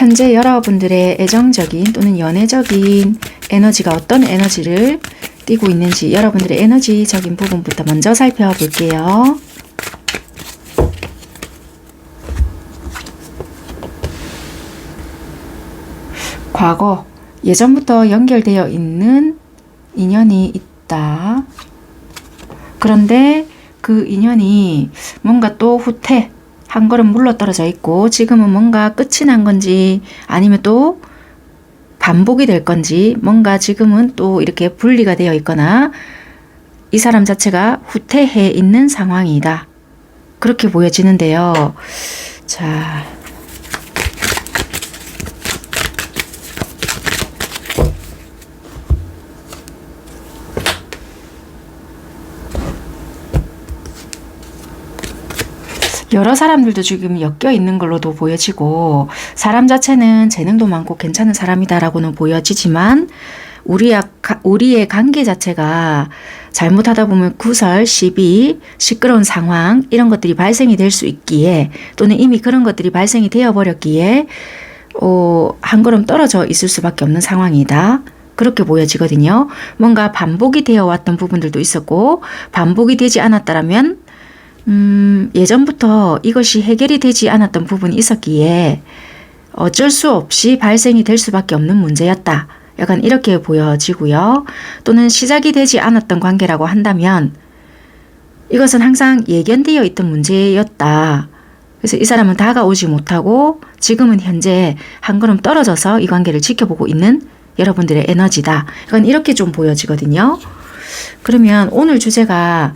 현재 여러분들의 애정적인 또는 연애적인 에너지가 어떤 에너지를 띠고 있는지 여러분들의 에너지적인 부분부터 먼저 살펴볼게요. 과거, 예전부터 연결되어 있는 인연이 있다. 그런데 그 인연이 뭔가 또 후퇴, 한 걸음 물러떨어져 있고 지금은 뭔가 끝이 난 건지 아니면 또 반복이 될 건지 뭔가 지금은 또 이렇게 분리가 되어 있거나 이 사람 자체가 후퇴해 있는 상황이다. 그렇게 보여지는데요. 자, 여러 사람들도 지금 엮여 있는 걸로도 보여지고 사람 자체는 재능도 많고 괜찮은 사람이다라고는 보여지지만 우리의 관계 자체가 잘못하다 보면 구설, 시비, 시끄러운 상황 이런 것들이 발생이 될 수 있기에 또는 이미 그런 것들이 발생이 되어버렸기에 한 걸음 떨어져 있을 수밖에 없는 상황이다. 그렇게 보여지거든요. 뭔가 반복이 되어 왔던 부분들도 있었고 반복이 되지 않았다라면 예전부터 이것이 해결이 되지 않았던 부분이 있었기에 어쩔 수 없이 발생이 될 수밖에 없는 문제였다. 약간 이렇게 보여지고요. 또는 시작이 되지 않았던 관계라고 한다면 이것은 항상 예견되어 있던 문제였다. 그래서 이 사람은 다가오지 못하고 지금은 현재 한 걸음 떨어져서 이 관계를 지켜보고 있는 여러분들의 에너지다. 약간 이렇게 좀 보여지거든요. 그러면 오늘 주제가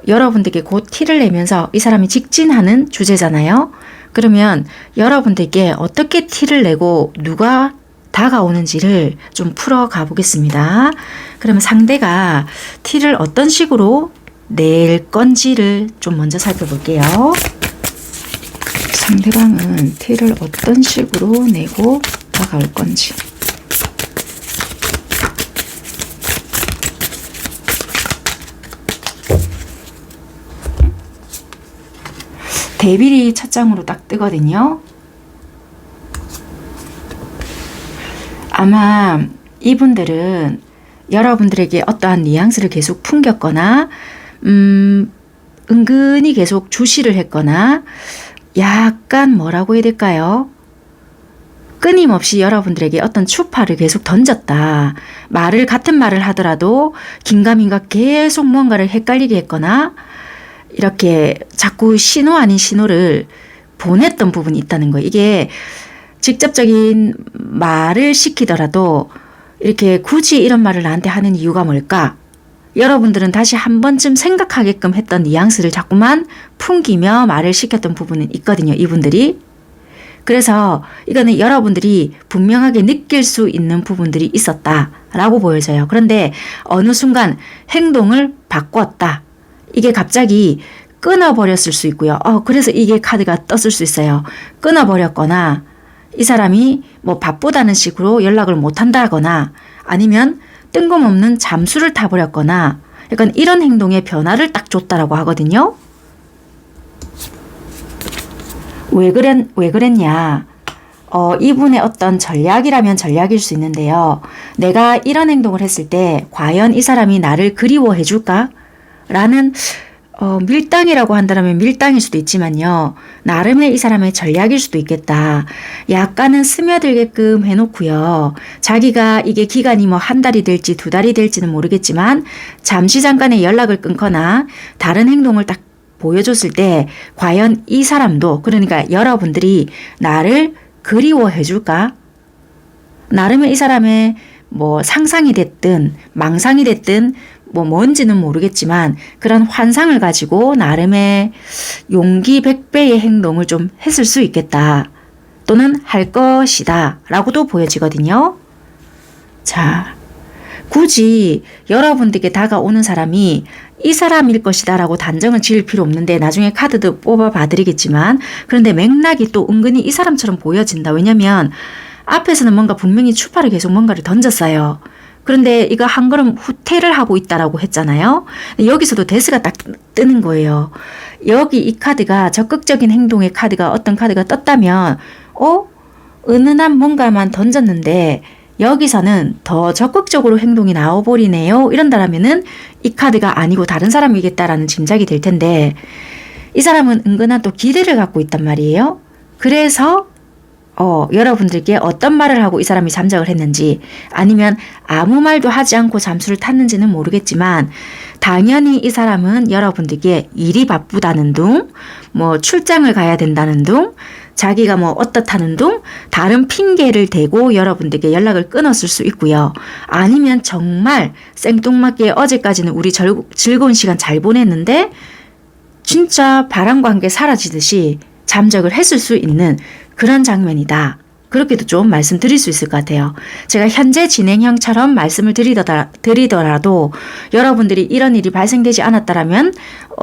여러분들께 곧 티를 내면서 이 사람이 직진하는 주제잖아요. 그러면 여러분들께 어떻게 티를 내고 누가 다가오는지를 좀 풀어가 보겠습니다. 그러면 상대가 티를 어떤 식으로 낼 건지를 좀 먼저 살펴볼게요. 상대방은 티를 어떤 식으로 내고 다가올 건지. 데빌이 첫 장으로 딱 뜨거든요. 아마 이분들은 여러분들에게 어떠한 뉘앙스를 계속 풍겼거나 은근히 계속 주시를 했거나 약간 뭐라고 해야 될까요? 끊임없이 여러분들에게 어떤 추파를 계속 던졌다. 같은 말을 하더라도 긴가민가 계속 뭔가를 헷갈리게 했거나 이렇게 자꾸 신호 아닌 신호를 보냈던 부분이 있다는 거예요. 이게 직접적인 말을 시키더라도 이렇게 굳이 이런 말을 나한테 하는 이유가 뭘까? 여러분들은 다시 한 번쯤 생각하게끔 했던 뉘앙스를 자꾸만 풍기며 말을 시켰던 부분은 있거든요. 이분들이. 그래서 이거는 여러분들이 분명하게 느낄 수 있는 부분들이 있었다라고 보여져요. 그런데 어느 순간 행동을 바꿨다. 이게 갑자기 끊어버렸을 수 있고요. 그래서 이게 카드가 떴을 수 있어요. 끊어버렸거나 이 사람이 뭐 바쁘다는 식으로 연락을 못한다거나 아니면 뜬금없는 잠수를 타버렸거나 약간 이런 행동에 변화를 딱 줬다라고 하거든요. 왜 그랬냐? 이분의 어떤 전략이라면 전략일 수 있는데요. 내가 이런 행동을 했을 때 과연 이 사람이 나를 그리워해 줄까? 라는 밀당이라고 한다면 밀당일 수도 있지만요. 나름의 이 사람의 전략일 수도 있겠다. 약간은 스며들게끔 해놓고요. 자기가 이게 기간이 뭐 한 달이 될지 두 달이 될지는 모르겠지만 잠시 잠깐의 연락을 끊거나 다른 행동을 딱 보여줬을 때 과연 이 사람도 그러니까 여러분들이 나를 그리워해 줄까? 나름의 이 사람의 뭐 상상이 됐든 망상이 됐든 뭐 뭔지는 모르겠지만 그런 환상을 가지고 나름의 용기 100배의 행동을 좀 했을 수 있겠다. 또는 할 것이다 라고도 보여지거든요. 자, 굳이 여러분들께 다가오는 사람이 이 사람일 것이다 라고 단정을 지을 필요 없는데 나중에 카드도 뽑아 봐드리겠지만 그런데 맥락이 또 은근히 이 사람처럼 보여진다. 왜냐면 앞에서는 뭔가 분명히 추파를 계속 뭔가를 던졌어요. 그런데 이거 한 걸음 후퇴를 하고 있다라고 했잖아요. 여기서도 데스가 딱 뜨는 거예요. 여기 이 카드가 적극적인 행동의 카드가 어떤 카드가 떴다면 은은한 뭔가만 던졌는데 여기서는 더 적극적으로 행동이 나와버리네요. 이런다라면은 이 카드가 아니고 다른 사람이겠다라는 짐작이 될 텐데 이 사람은 은근한 또 기대를 갖고 있단 말이에요. 그래서 여러분들께 어떤 말을 하고 이 사람이 잠적을 했는지 아니면 아무 말도 하지 않고 잠수를 탔는지는 모르겠지만 당연히 이 사람은 여러분들께 일이 바쁘다는 둥, 뭐 출장을 가야 된다는 둥, 자기가 뭐 어떻다는 둥 다른 핑계를 대고 여러분들께 연락을 끊었을 수 있고요. 아니면 정말 생뚱맞게 어제까지는 우리 즐거운 시간 잘 보냈는데 진짜 바람과 함께 사라지듯이 잠적을 했을 수 있는 그런 장면이다. 그렇게도 좀 말씀드릴 수 있을 것 같아요. 제가 현재 진행형처럼 말씀을 드리더라도 여러분들이 이런 일이 발생되지 않았다라면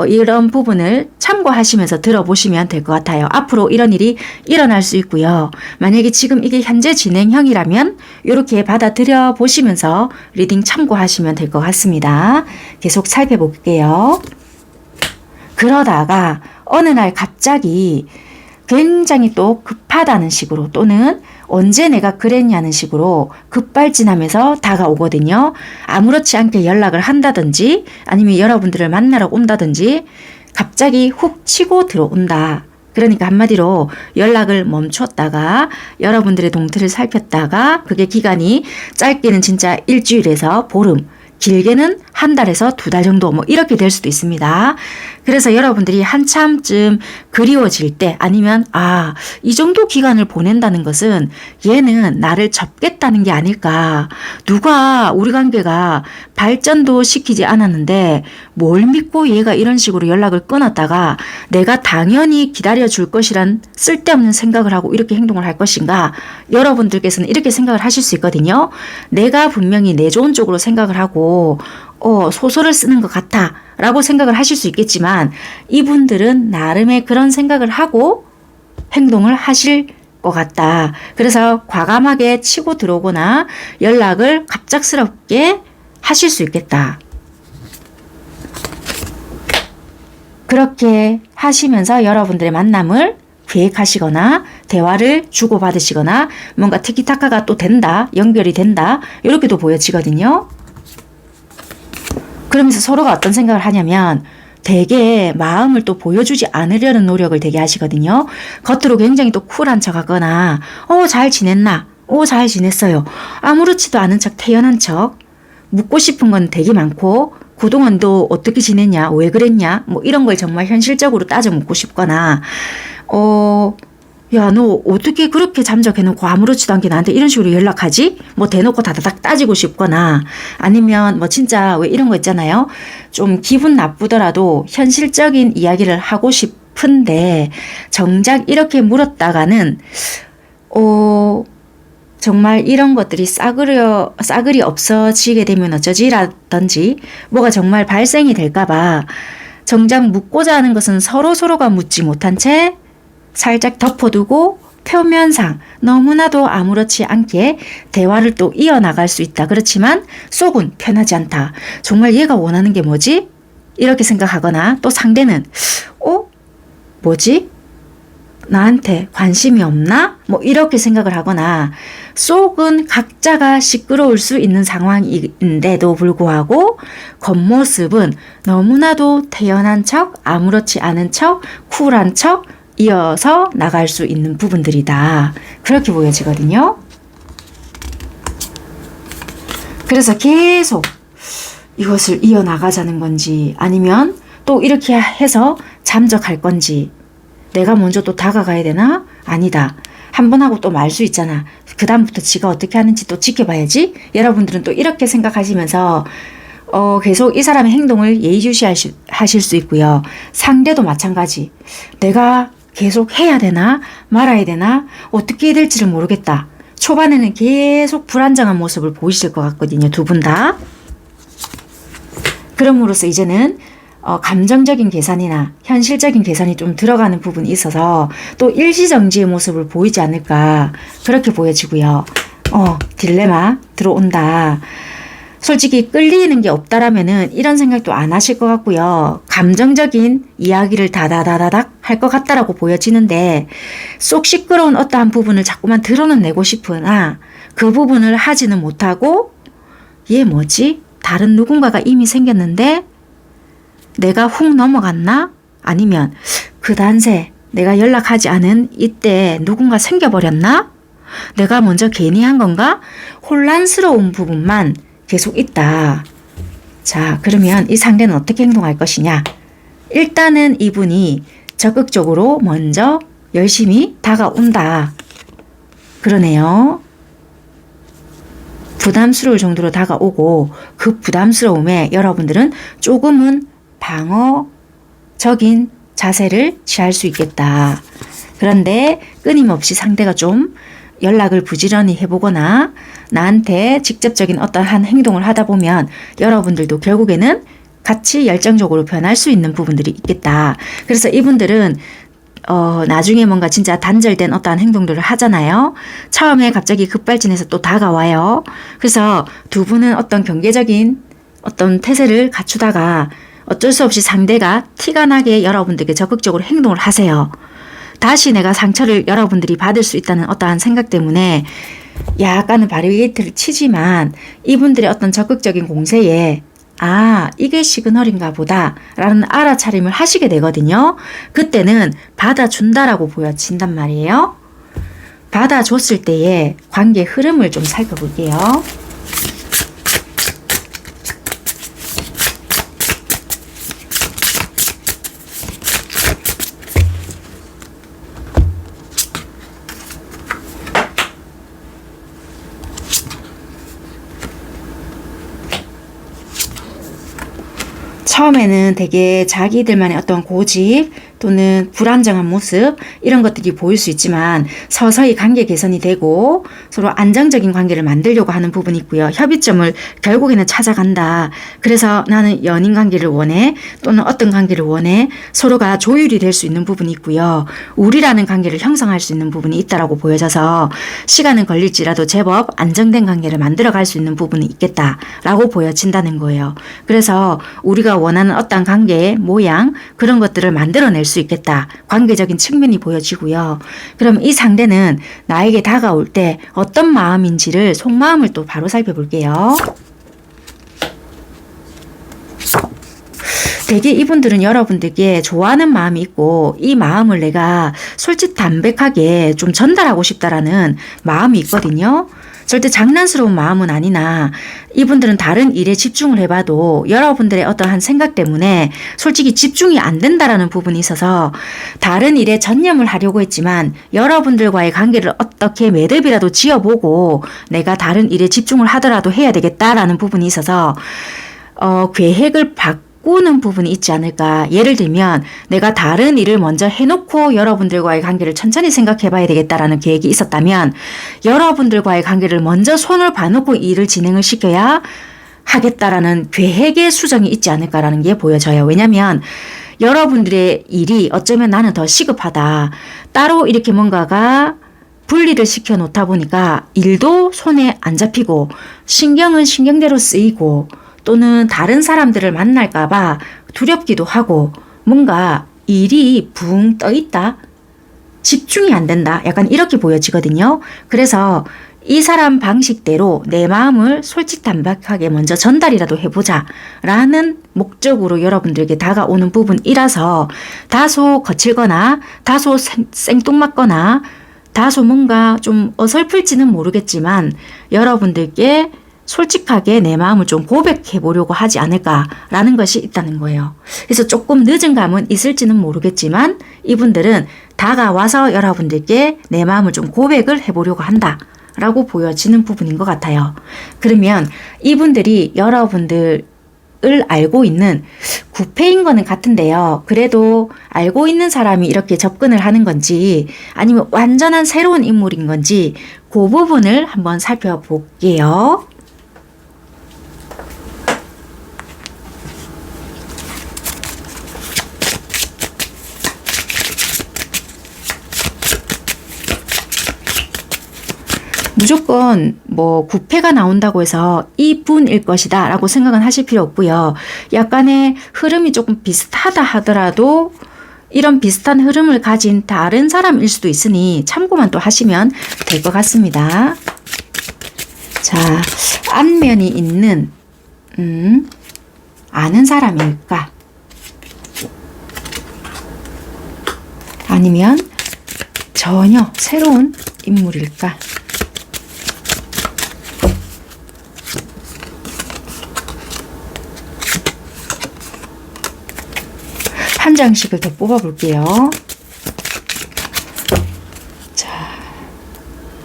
이런 부분을 참고하시면서 들어보시면 될 것 같아요. 앞으로 이런 일이 일어날 수 있고요. 만약에 지금 이게 현재 진행형이라면 이렇게 받아들여 보시면서 리딩 참고하시면 될 것 같습니다. 계속 살펴볼게요. 그러다가 어느 날 갑자기 굉장히 또 급하다는 식으로 또는 언제 내가 그랬냐는 식으로 급발진하면서 다가오거든요. 아무렇지 않게 연락을 한다든지 아니면 여러분들을 만나러 온다든지 갑자기 훅 치고 들어온다. 그러니까 한마디로 연락을 멈췄다가 여러분들의 동태를 살폈다가 그게 기간이 짧게는 진짜 일주일에서 보름, 길게는 한 달에서 2달 정도 뭐 이렇게 될 수도 있습니다. 그래서 여러분들이 한참쯤 그리워질 때 아니면 이 정도 기간을 보낸다는 것은 얘는 나를 접겠다는 게 아닐까. 누가 우리 관계가 발전도 시키지 않았는데 뭘 믿고 얘가 이런 식으로 연락을 끊었다가 내가 당연히 기다려줄 것이란 쓸데없는 생각을 하고 이렇게 행동을 할 것인가. 여러분들께서는 이렇게 생각을 하실 수 있거든요. 내가 분명히 내 좋은 쪽으로 생각을 하고 소설을 쓰는 것 같아 라고 생각을 하실 수 있겠지만 이분들은 나름의 그런 생각을 하고 행동을 하실 것 같다. 그래서 과감하게 치고 들어오거나 연락을 갑작스럽게 하실 수 있겠다. 그렇게 하시면서 여러분들의 만남을 계획하시거나 대화를 주고받으시거나 뭔가 티키타카가 또 된다, 연결이 된다 이렇게도 보여지거든요. 그러면서 서로가 어떤 생각을 하냐면 되게 마음을 또 보여주지 않으려는 노력을 되게 하시거든요. 겉으로 굉장히 또 쿨한 척 하거나 잘 지냈나? 잘 지냈어요. 아무렇지도 않은 척 태연한 척 묻고 싶은 건 되게 많고 그동안 너 어떻게 지냈냐? 왜 그랬냐? 뭐 이런 걸 정말 현실적으로 따져 묻고 싶거나 야, 너 어떻게 그렇게 잠적해놓고 아무렇지도 않게 나한테 이런 식으로 연락하지? 뭐 대놓고 다다닥 따지고 싶거나 아니면 뭐 진짜 왜 이런 거 있잖아요. 좀 기분 나쁘더라도 현실적인 이야기를 하고 싶은데 정작 이렇게 물었다가는 정말 이런 것들이 싸그리 없어지게 되면 어쩌지라든지 뭐가 정말 발생이 될까봐 정작 묻고자 하는 것은 서로가 묻지 못한 채 살짝 덮어두고 표면상 너무나도 아무렇지 않게 대화를 또 이어나갈 수 있다. 그렇지만 속은 편하지 않다. 정말 얘가 원하는 게 뭐지? 이렇게 생각하거나 또 상대는 뭐지? 나한테 관심이 없나? 뭐 이렇게 생각을 하거나 속은 각자가 시끄러울 수 있는 상황인데도 불구하고 겉모습은 너무나도 태연한 척, 아무렇지 않은 척, 쿨한 척 이어서 나갈 수 있는 부분들이다. 그렇게 보여지거든요. 그래서 계속 이것을 이어나가자는 건지 아니면 또 이렇게 해서 잠적할 건지 내가 먼저 또 다가가야 되나? 아니다. 한 번 하고 또 말 수 있잖아. 그 다음부터 지가 어떻게 하는지 또 지켜봐야지. 여러분들은 또 이렇게 생각하시면서 계속 이 사람의 행동을 예의주시하실 수 있고요. 상대도 마찬가지. 내가 계속 해야 되나 말아야 되나 어떻게 해야 될지를 모르겠다. 초반에는 계속 불안정한 모습을 보이실 것 같거든요. 두 분 다. 그럼으로써 이제는 감정적인 계산이나 현실적인 계산이 좀 들어가는 부분이 있어서 또 일시정지의 모습을 보이지 않을까 그렇게 보여지고요. 딜레마 들어온다. 솔직히 끌리는 게 없다라면은 이런 생각도 안 하실 것 같고요. 감정적인 이야기를 다다다다닥 할 것 같다라고 보여지는데 쏙 시끄러운 어떠한 부분을 자꾸만 드러는 내고 싶으나 그 부분을 하지는 못하고 얘 뭐지? 다른 누군가가 이미 생겼는데 내가 훅 넘어갔나? 아니면 그 단세 내가 연락하지 않은 이때 누군가 생겨버렸나? 내가 먼저 괜히 한 건가? 혼란스러운 부분만 계속 있다. 자, 그러면 이 상대는 어떻게 행동할 것이냐? 일단은 이분이 적극적으로 먼저 열심히 다가온다. 그러네요. 부담스러울 정도로 다가오고 그 부담스러움에 여러분들은 조금은 방어적인 자세를 취할 수 있겠다. 그런데 끊임없이 상대가 좀 연락을 부지런히 해보거나 나한테 직접적인 어떠한 행동을 하다 보면 여러분들도 결국에는 같이 열정적으로 변할 수 있는 부분들이 있겠다. 그래서 이분들은 나중에 뭔가 진짜 단절된 어떠한 행동들을 하잖아요. 처음에 갑자기 급발진해서 또 다가와요. 그래서 두 분은 어떤 경계적인 어떤 태세를 갖추다가 어쩔 수 없이 상대가 티가 나게 여러분들에게 적극적으로 행동을 하세요. 다시 내가 상처를 여러분들이 받을 수 있다는 어떠한 생각 때문에 약간은 바리게이트를 치지만 이분들의 어떤 적극적인 공세에 이게 시그널인가 보다 라는 알아차림을 하시게 되거든요. 그때는 받아준다라고 보여진단 말이에요. 받아줬을 때의 관계 흐름을 좀 살펴볼게요. 처음에는 되게 자기들만의 어떤 고집 또는 불안정한 모습 이런 것들이 보일 수 있지만 서서히 관계 개선이 되고 서로 안정적인 관계를 만들려고 하는 부분이 있고요. 협의점을 결국에는 찾아간다. 그래서 나는 연인 관계를 원해 또는 어떤 관계를 원해 서로가 조율이 될 수 있는 부분이 있고요. 우리라는 관계를 형성할 수 있는 부분이 있다라고 보여져서 시간은 걸릴지라도 제법 안정된 관계를 만들어갈 수 있는 부분이 있겠다라고 보여진다는 거예요. 그래서 우리가 원하는 어떤 관계의 모양 그런 것들을 만들어낼 수 있겠다. 관계적인 측면이 보여지고요. 그럼 이 상대는 나에게 다가올 때 어떤 마음인지를 속마음을 또 바로 살펴볼게요. 되게 이분들은 여러분들께 좋아하는 마음이 있고 이 마음을 내가 솔직 담백하게 좀 전달하고 싶다라는 마음이 있거든요. 절대 장난스러운 마음은 아니나 이분들은 다른 일에 집중을 해봐도 여러분들의 어떠한 생각 때문에 솔직히 집중이 안 된다라는 부분이 있어서 다른 일에 전념을 하려고 했지만 여러분들과의 관계를 어떻게 매듭이라도 지어보고 내가 다른 일에 집중을 하더라도 해야 되겠다라는 부분이 있어서 계획을 바꾸는 부분이 있지 않을까. 예를 들면 내가 다른 일을 먼저 해놓고 여러분들과의 관계를 천천히 생각해 봐야 되겠다라는 계획이 있었다면 여러분들과의 관계를 먼저 손을 봐놓고 일을 진행을 시켜야 하겠다라는 계획의 수정이 있지 않을까라는 게 보여져요. 왜냐하면 여러분들의 일이 어쩌면 나는 더 시급하다. 따로 이렇게 뭔가가 분리를 시켜 놓다 보니까 일도 손에 안 잡히고 신경은 신경대로 쓰이고 또는 다른 사람들을 만날까봐 두렵기도 하고 뭔가 일이 붕 떠 있다. 집중이 안 된다. 약간 이렇게 보여지거든요. 그래서 이 사람 방식대로 내 마음을 솔직담백하게 먼저 전달이라도 해보자 라는 목적으로 여러분들에게 다가오는 부분이라서 다소 거칠거나 다소 생뚱맞거나 다소 뭔가 좀 어설플지는 모르겠지만 여러분들께 솔직하게 내 마음을 좀 고백해 보려고 하지 않을까라는 것이 있다는 거예요. 그래서 조금 늦은 감은 있을지는 모르겠지만 이분들은 다가와서 여러분들께 내 마음을 좀 고백을 해보려고 한다라고 보여지는 부분인 것 같아요. 그러면 이분들이 여러분들을 알고 있는 구패인 거는 같은데요. 그래도 알고 있는 사람이 이렇게 접근을 하는 건지 아니면 완전한 새로운 인물인 건지 그 부분을 한번 살펴볼게요. 무조건 뭐 구패가 나온다고 해서 이분일 것이다 라고 생각은 하실 필요 없고요. 약간의 흐름이 조금 비슷하다 하더라도 이런 비슷한 흐름을 가진 다른 사람일 수도 있으니 참고만 또 하시면 될 것 같습니다. 자, 안면이 있는 아는 사람일까? 아니면 전혀 새로운 인물일까? 한 장씩을 더 뽑아볼게요. 자,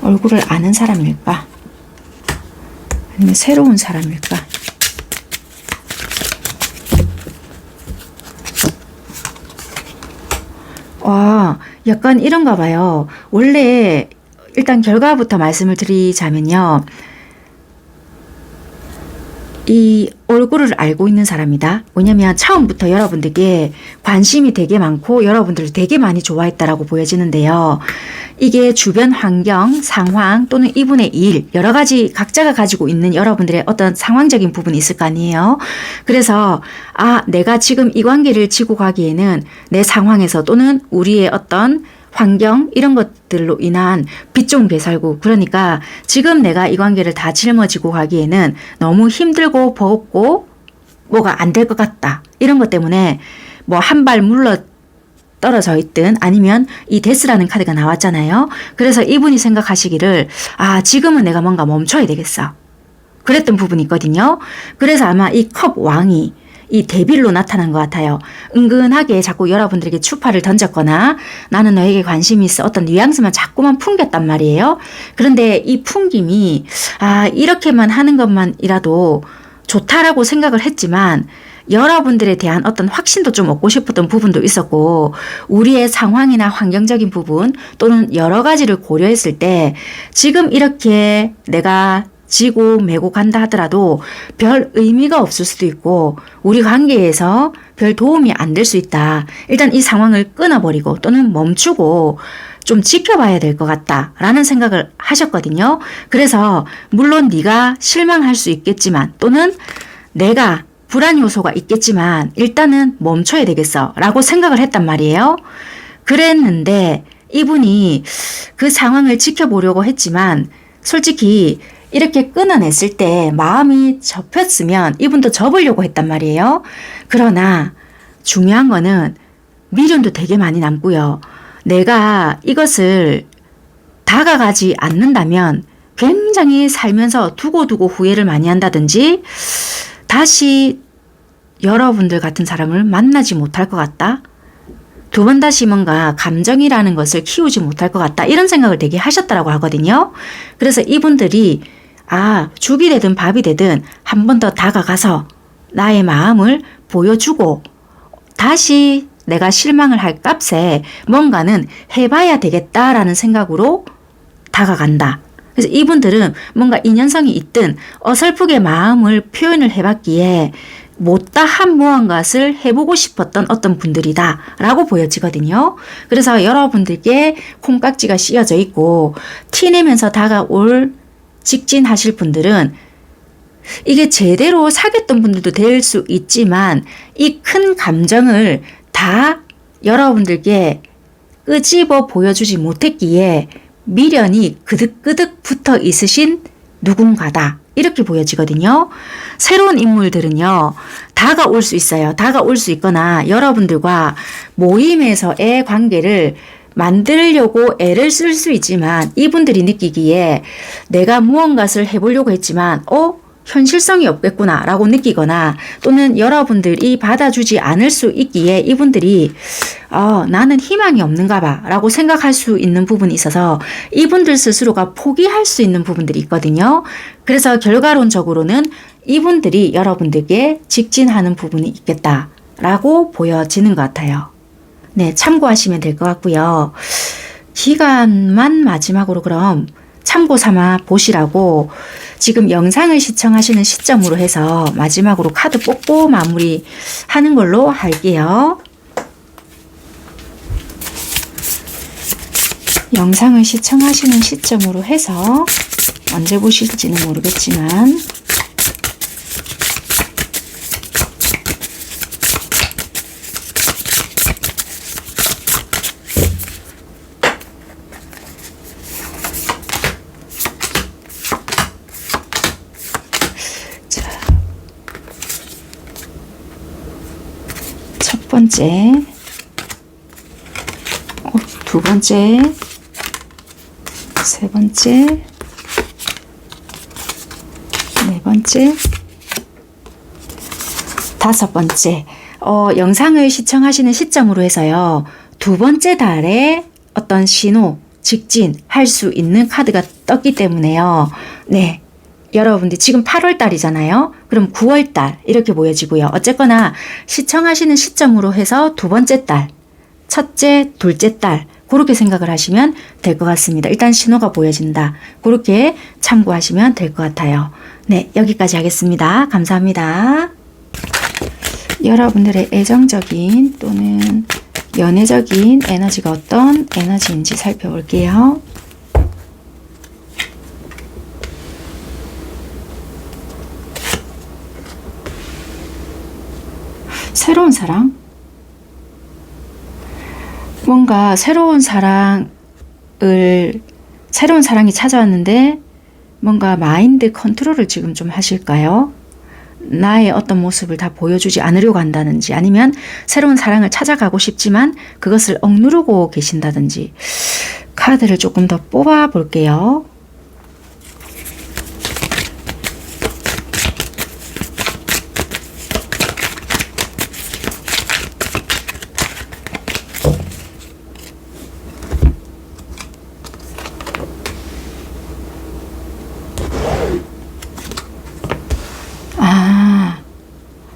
얼굴을 아는 사람일까? 아니면 새로운 사람일까? 와, 약간 이런가 봐요. 원래 일단 결과부터 말씀을 드리자면요. 이 얼굴을 알고 있는 사람이다. 왜냐면 처음부터 여러분들께 관심이 되게 많고 여러분들을 되게 많이 좋아했다라고 보여지는데요. 이게 주변 환경, 상황 또는 이분의 일 여러 가지 각자가 가지고 있는 여러분들의 어떤 상황적인 부분이 있을 거 아니에요. 그래서 내가 지금 이 관계를 지고 가기에는 내 상황에서 또는 우리의 어떤 환경 이런 것들로 인한 빚 좋은 괴살구, 그러니까 지금 내가 이 관계를 다 짊어지고 가기에는 너무 힘들고 버겁고 뭐가 안 될 것 같다. 이런 것 때문에 뭐 한 발 물러 떨어져 있든 아니면 이 데스라는 카드가 나왔잖아요. 그래서 이분이 생각하시기를 지금은 내가 뭔가 멈춰야 되겠어. 그랬던 부분이 있거든요. 그래서 아마 이 컵 왕이 이 데빌로 나타난 것 같아요. 은근하게 자꾸 여러분들에게 추파를 던졌거나 나는 너에게 관심이 있어 어떤 뉘앙스만 자꾸만 풍겼단 말이에요. 그런데 이 풍김이 이렇게만 하는 것만이라도 좋다라고 생각을 했지만 여러분들에 대한 어떤 확신도 좀 얻고 싶었던 부분도 있었고 우리의 상황이나 환경적인 부분 또는 여러 가지를 고려했을 때 지금 이렇게 내가 지고 메고 간다 하더라도 별 의미가 없을 수도 있고 우리 관계에서 별 도움이 안 될 수 있다. 일단 이 상황을 끊어버리고 또는 멈추고 좀 지켜봐야 될 것 같다라는 생각을 하셨거든요. 그래서 물론 네가 실망할 수 있겠지만 또는 내가 불안 요소가 있겠지만 일단은 멈춰야 되겠어 라고 생각을 했단 말이에요. 그랬는데 이분이 그 상황을 지켜보려고 했지만 솔직히 이렇게 끊어냈을 때 마음이 접혔으면 이분도 접으려고 했단 말이에요. 그러나 중요한 거는 미련도 되게 많이 남고요. 내가 이것을 다가가지 않는다면 굉장히 살면서 두고두고 후회를 많이 한다든지 다시 여러분들 같은 사람을 만나지 못할 것 같다. 두 번 다시 뭔가 감정이라는 것을 키우지 못할 것 같다. 이런 생각을 되게 하셨다라고 하거든요. 그래서 이분들이 죽이 되든 밥이 되든 한 번 더 다가가서 나의 마음을 보여주고 다시 내가 실망을 할 값에 뭔가는 해봐야 되겠다라는 생각으로 다가간다. 그래서 이분들은 뭔가 인연성이 있든 어설프게 마음을 표현을 해봤기에 못다한 무언가를 해보고 싶었던 어떤 분들이다 라고 보여지거든요. 그래서 여러분들께 콩깍지가 씌어져 있고 티내면서 다가올 직진하실 분들은 이게 제대로 사귀었던 분들도 될 수 있지만 이 큰 감정을 다 여러분들께 끄집어 보여주지 못했기에 미련이 그득그득 붙어 있으신 누군가다. 이렇게 보여지거든요. 새로운 인물들은요. 다가올 수 있어요. 다가올 수 있거나 여러분들과 모임에서의 관계를 만들려고 애를 쓸 수 있지만 이분들이 느끼기에 내가 무언가를 해보려고 했지만 현실성이 없겠구나 라고 느끼거나 또는 여러분들이 받아주지 않을 수 있기에 이분들이 나는 희망이 없는가 봐 라고 생각할 수 있는 부분이 있어서 이분들 스스로가 포기할 수 있는 부분들이 있거든요. 그래서 결과론적으로는 이분들이 여러분들께 직진하는 부분이 있겠다 라고 보여지는 것 같아요. 네, 참고하시면 될 것 같고요. 기간만 마지막으로 그럼 참고 삼아 보시라고 지금 영상을 시청하시는 시점으로 해서 마지막으로 카드 뽑고 마무리하는 걸로 할게요. 영상을 시청하시는 시점으로 해서 언제 보실지는 모르겠지만 첫 번째, 두 번째, 세 번째, 네 번째, 다섯 번째. 영상을 시청하시는 시점으로 해서요. 두 번째 달에 어떤 신호, 직진할 수 있는 카드가 떴기 때문에요. 네. 여러분들 지금 8월 달이잖아요. 그럼 9월 달 이렇게 보여지고요. 어쨌거나 시청하시는 시점으로 해서 두 번째 달, 첫째, 둘째 달 그렇게 생각을 하시면 될 것 같습니다. 일단 신호가 보여진다. 그렇게 참고하시면 될 것 같아요. 네, 여기까지 하겠습니다. 감사합니다. 여러분들의 애정적인 또는 연애적인 에너지가 어떤 에너지인지 살펴볼게요. 새로운 사랑? 뭔가 새로운 사랑이 찾아왔는데 뭔가 마인드 컨트롤을 지금 좀 하실까요? 나의 어떤 모습을 다 보여주지 않으려고 한다든지 아니면 새로운 사랑을 찾아가고 싶지만 그것을 억누르고 계신다든지 카드를 조금 더 뽑아 볼게요.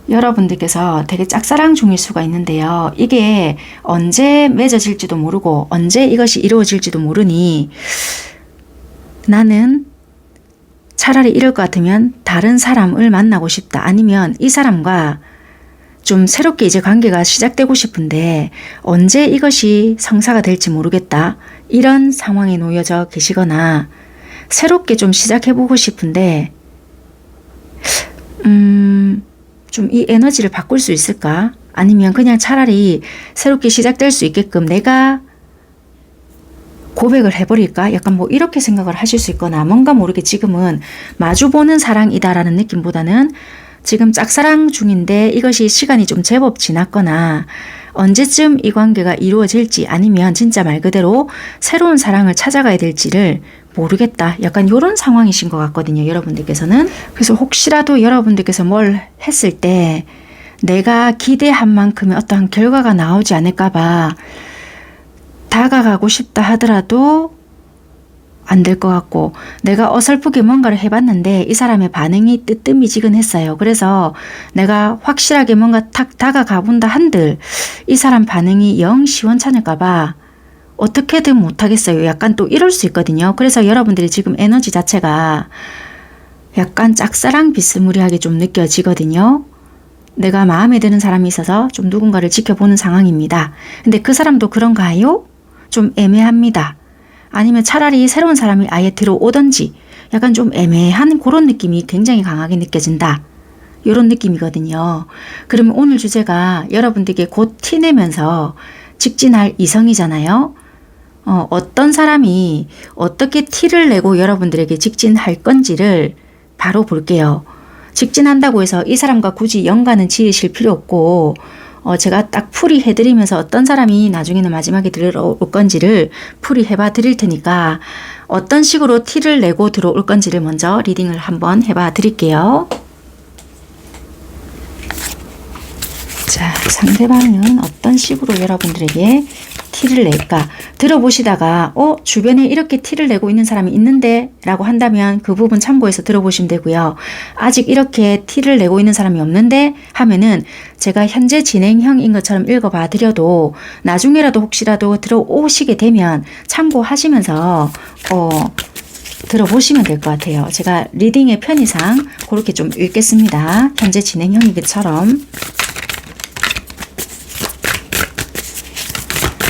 여러분들께서 되게 짝사랑 중일 수가 있는데요. 이게 언제 맺어질지도 모르고 언제 이것이 이루어질지도 모르니 나는 차라리 이럴 것 같으면 다른 사람을 만나고 싶다. 아니면 이 사람과 좀 새롭게 이제 관계가 시작되고 싶은데 언제 이것이 성사가 될지 모르겠다. 이런 상황에 놓여져 계시거나 새롭게 좀 시작해보고 싶은데 좀 이 에너지를 바꿀 수 있을까? 아니면 그냥 차라리 새롭게 시작될 수 있게끔 내가 고백을 해버릴까? 약간 뭐 이렇게 생각을 하실 수 있거나 뭔가 모르게 지금은 마주보는 사랑이다라는 느낌보다는 지금 짝사랑 중인데 이것이 시간이 좀 제법 지났거나 언제쯤 이 관계가 이루어질지 아니면 진짜 말 그대로 새로운 사랑을 찾아가야 될지를 모르겠다. 약간 이런 상황이신 것 같거든요. 여러분들께서는. 그래서 혹시라도 여러분들께서 뭘 했을 때 내가 기대한 만큼의 어떠한 결과가 나오지 않을까 봐 다가가고 싶다 하더라도 안 될 것 같고 내가 어설프게 뭔가를 해봤는데 이 사람의 반응이 뜨뜻미지근했어요. 그래서 내가 확실하게 뭔가 탁 다가가 본다 한들 이 사람 반응이 영 시원찮을까 봐 어떻게든 못하겠어요. 약간 또 이럴 수 있거든요. 그래서 여러분들이 지금 에너지 자체가 약간 짝사랑 비스무리하게 좀 느껴지거든요. 내가 마음에 드는 사람이 있어서 좀 누군가를 지켜보는 상황입니다. 근데 그 사람도 그런가요? 좀 애매합니다. 아니면 차라리 새로운 사람이 아예 들어오던지 약간 좀 애매한 그런 느낌이 굉장히 강하게 느껴진다. 이런 느낌이거든요. 그러면 오늘 주제가 여러분들에게 곧 티내면서 직진할 이성이잖아요. 어떤 사람이 어떻게 티를 내고 여러분들에게 직진할 건지를 바로 볼게요. 직진한다고 해서 이 사람과 굳이 연관은 지으실 필요 없고 제가 딱 풀이해드리면서 어떤 사람이 나중에는 마지막에 들어올 건지를 풀이해봐 드릴 테니까 어떤 식으로 티를 내고 들어올 건지를 먼저 리딩을 한번 해봐 드릴게요. 자, 상대방은 어떤 식으로 여러분들에게 티를 낼까? 들어보시다가 주변에 이렇게 티를 내고 있는 사람이 있는데 라고 한다면 그 부분 참고해서 들어보시면 되고요. 아직 이렇게 티를 내고 있는 사람이 없는데 하면은 제가 현재 진행형인 것처럼 읽어봐 드려도 나중에라도 혹시라도 들어오시게 되면 참고하시면서 들어보시면 될 것 같아요. 제가 리딩의 편의상 그렇게 좀 읽겠습니다. 현재 진행형인 것처럼.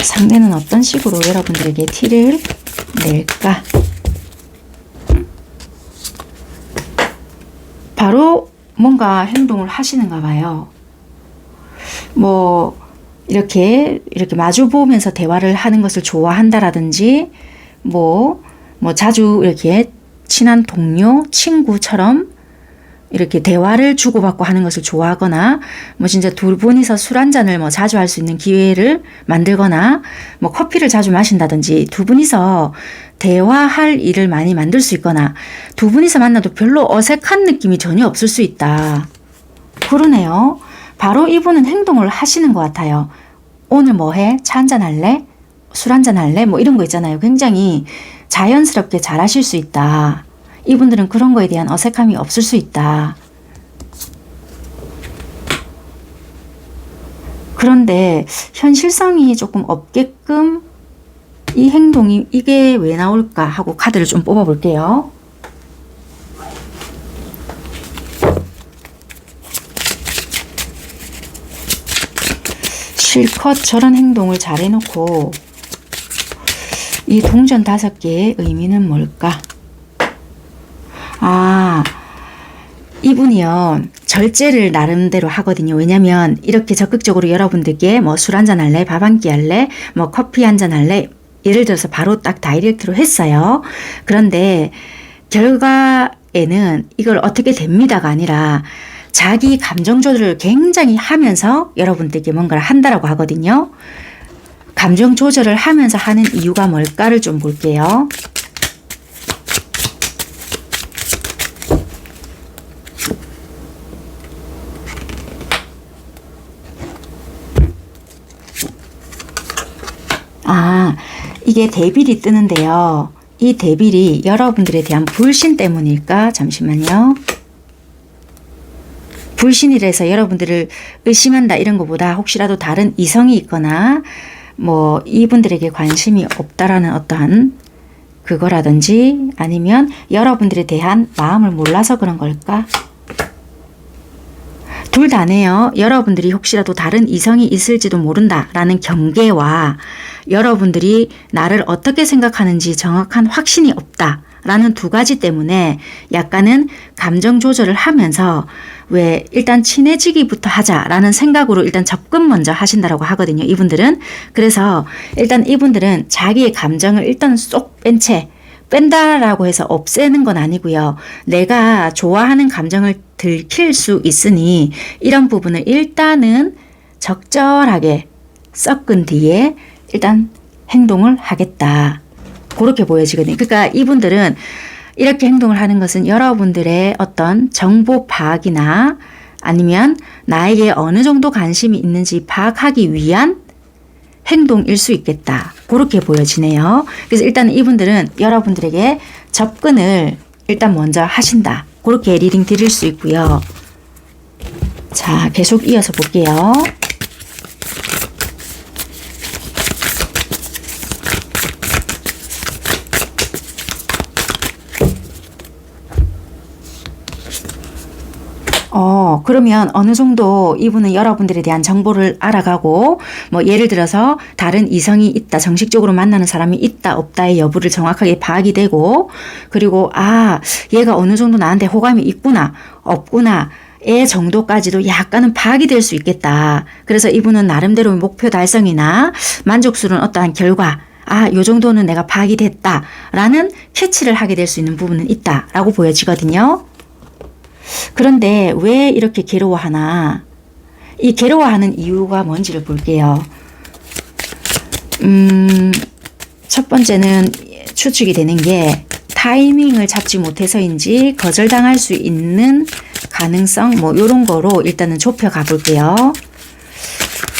상대는 어떤 식으로 여러분들에게 티를 낼까? 뭔가 행동을 하시는가 봐요. 뭐 이렇게 마주 보면서 대화를 하는 것을 좋아한다라든지 뭐 자주 이렇게 친한 동료, 친구처럼 이렇게 대화를 주고받고 하는 것을 좋아하거나 뭐 진짜 두 분이서 술 한 잔을 뭐 자주 할 수 있는 기회를 만들거나 뭐 커피를 자주 마신다든지 두 분이서 대화할 일을 많이 만들 수 있거나 두 분이서 만나도 별로 어색한 느낌이 전혀 없을 수 있다. 그러네요. 바로 이분은 행동을 하시는 것 같아요. 오늘 뭐 해? 차 한잔 할래? 술 한잔 할래? 뭐 이런 거 있잖아요. 굉장히 자연스럽게 잘 하실 수 있다. 이분들은 그런 거에 대한 어색함이 없을 수 있다. 그런데 현실성이 조금 없게끔 이 행동이 이게 왜 나올까 하고 카드를 좀 뽑아 볼게요. 실컷 저런 행동을 잘 해놓고 이 동전 5개의 의미는 뭘까? 아, 이분이요. 절제를 나름대로 하거든요. 왜냐면 이렇게 적극적으로 여러분들께 뭐 술 한잔 할래? 밥 한 끼 할래? 뭐 커피 한잔 할래? 예를 들어서 바로 딱 다이렉트로 했어요. 그런데 결과에는 이걸 어떻게 됩니다가 아니라 자기 감정 조절을 굉장히 하면서 여러분들께 뭔가를 한다라고 하거든요. 감정 조절을 하면서 하는 이유가 뭘까를 좀 볼게요. 아, 이게 데빌이 뜨는데요. 이 데빌이 여러분들에 대한 불신 때문일까? 잠시만요. 불신이라서 여러분들을 의심한다 이런 것보다 혹시라도 다른 이성이 있거나 뭐 이분들에게 관심이 없다라는 어떠한 그거라든지 아니면 여러분들에 대한 마음을 몰라서 그런 걸까? 둘 다네요. 여러분들이 혹시라도 다른 이성이 있을지도 모른다라는 경계와 여러분들이 나를 어떻게 생각하는지 정확한 확신이 없다라는 두 가지 때문에 약간은 감정 조절을 하면서 왜 일단 친해지기부터 하자라는 생각으로 일단 접근 먼저 하신다라고 하거든요. 이분들은. 그래서 일단 이분들은 자기의 감정을 일단 쏙 뺀 채 뺀다라고 해서 없애는 건 아니고요. 내가 좋아하는 감정을 들킬 수 있으니 이런 부분을 일단은 적절하게 섞은 뒤에 일단 행동을 하겠다. 그렇게 보여지거든요. 그러니까 이분들은 이렇게 행동을 하는 것은 여러분들의 어떤 정보 파악이나 아니면 나에게 어느 정도 관심이 있는지 파악하기 위한 행동일 수 있겠다. 그렇게 보여지네요. 그래서 일단 이분들은 여러분들에게 접근을 일단 먼저 하신다. 그렇게 리딩 드릴 수 있고요. 자, 계속 이어서 볼게요. 그러면 어느 정도 이분은 여러분들에 대한 정보를 알아가고 뭐 예를 들어서 다른 이성이 있다, 정식적으로 만나는 사람이 있다, 없다의 여부를 정확하게 파악이 되고 그리고 얘가 어느 정도 나한테 호감이 있구나, 없구나 의 정도까지도 약간은 파악이 될 수 있겠다. 그래서 이분은 나름대로 목표 달성이나 만족스러운 어떠한 결과 요 정도는 내가 파악이 됐다라는 캐치를 하게 될 수 있는 부분은 있다라고 보여지거든요. 그런데 왜 이렇게 괴로워하나? 이 괴로워하는 이유가 뭔지를 볼게요. 첫 번째는 추측이 되는 게 타이밍을 잡지 못해서인지 거절당할 수 있는 가능성 뭐 이런 거로 일단은 좁혀가 볼게요.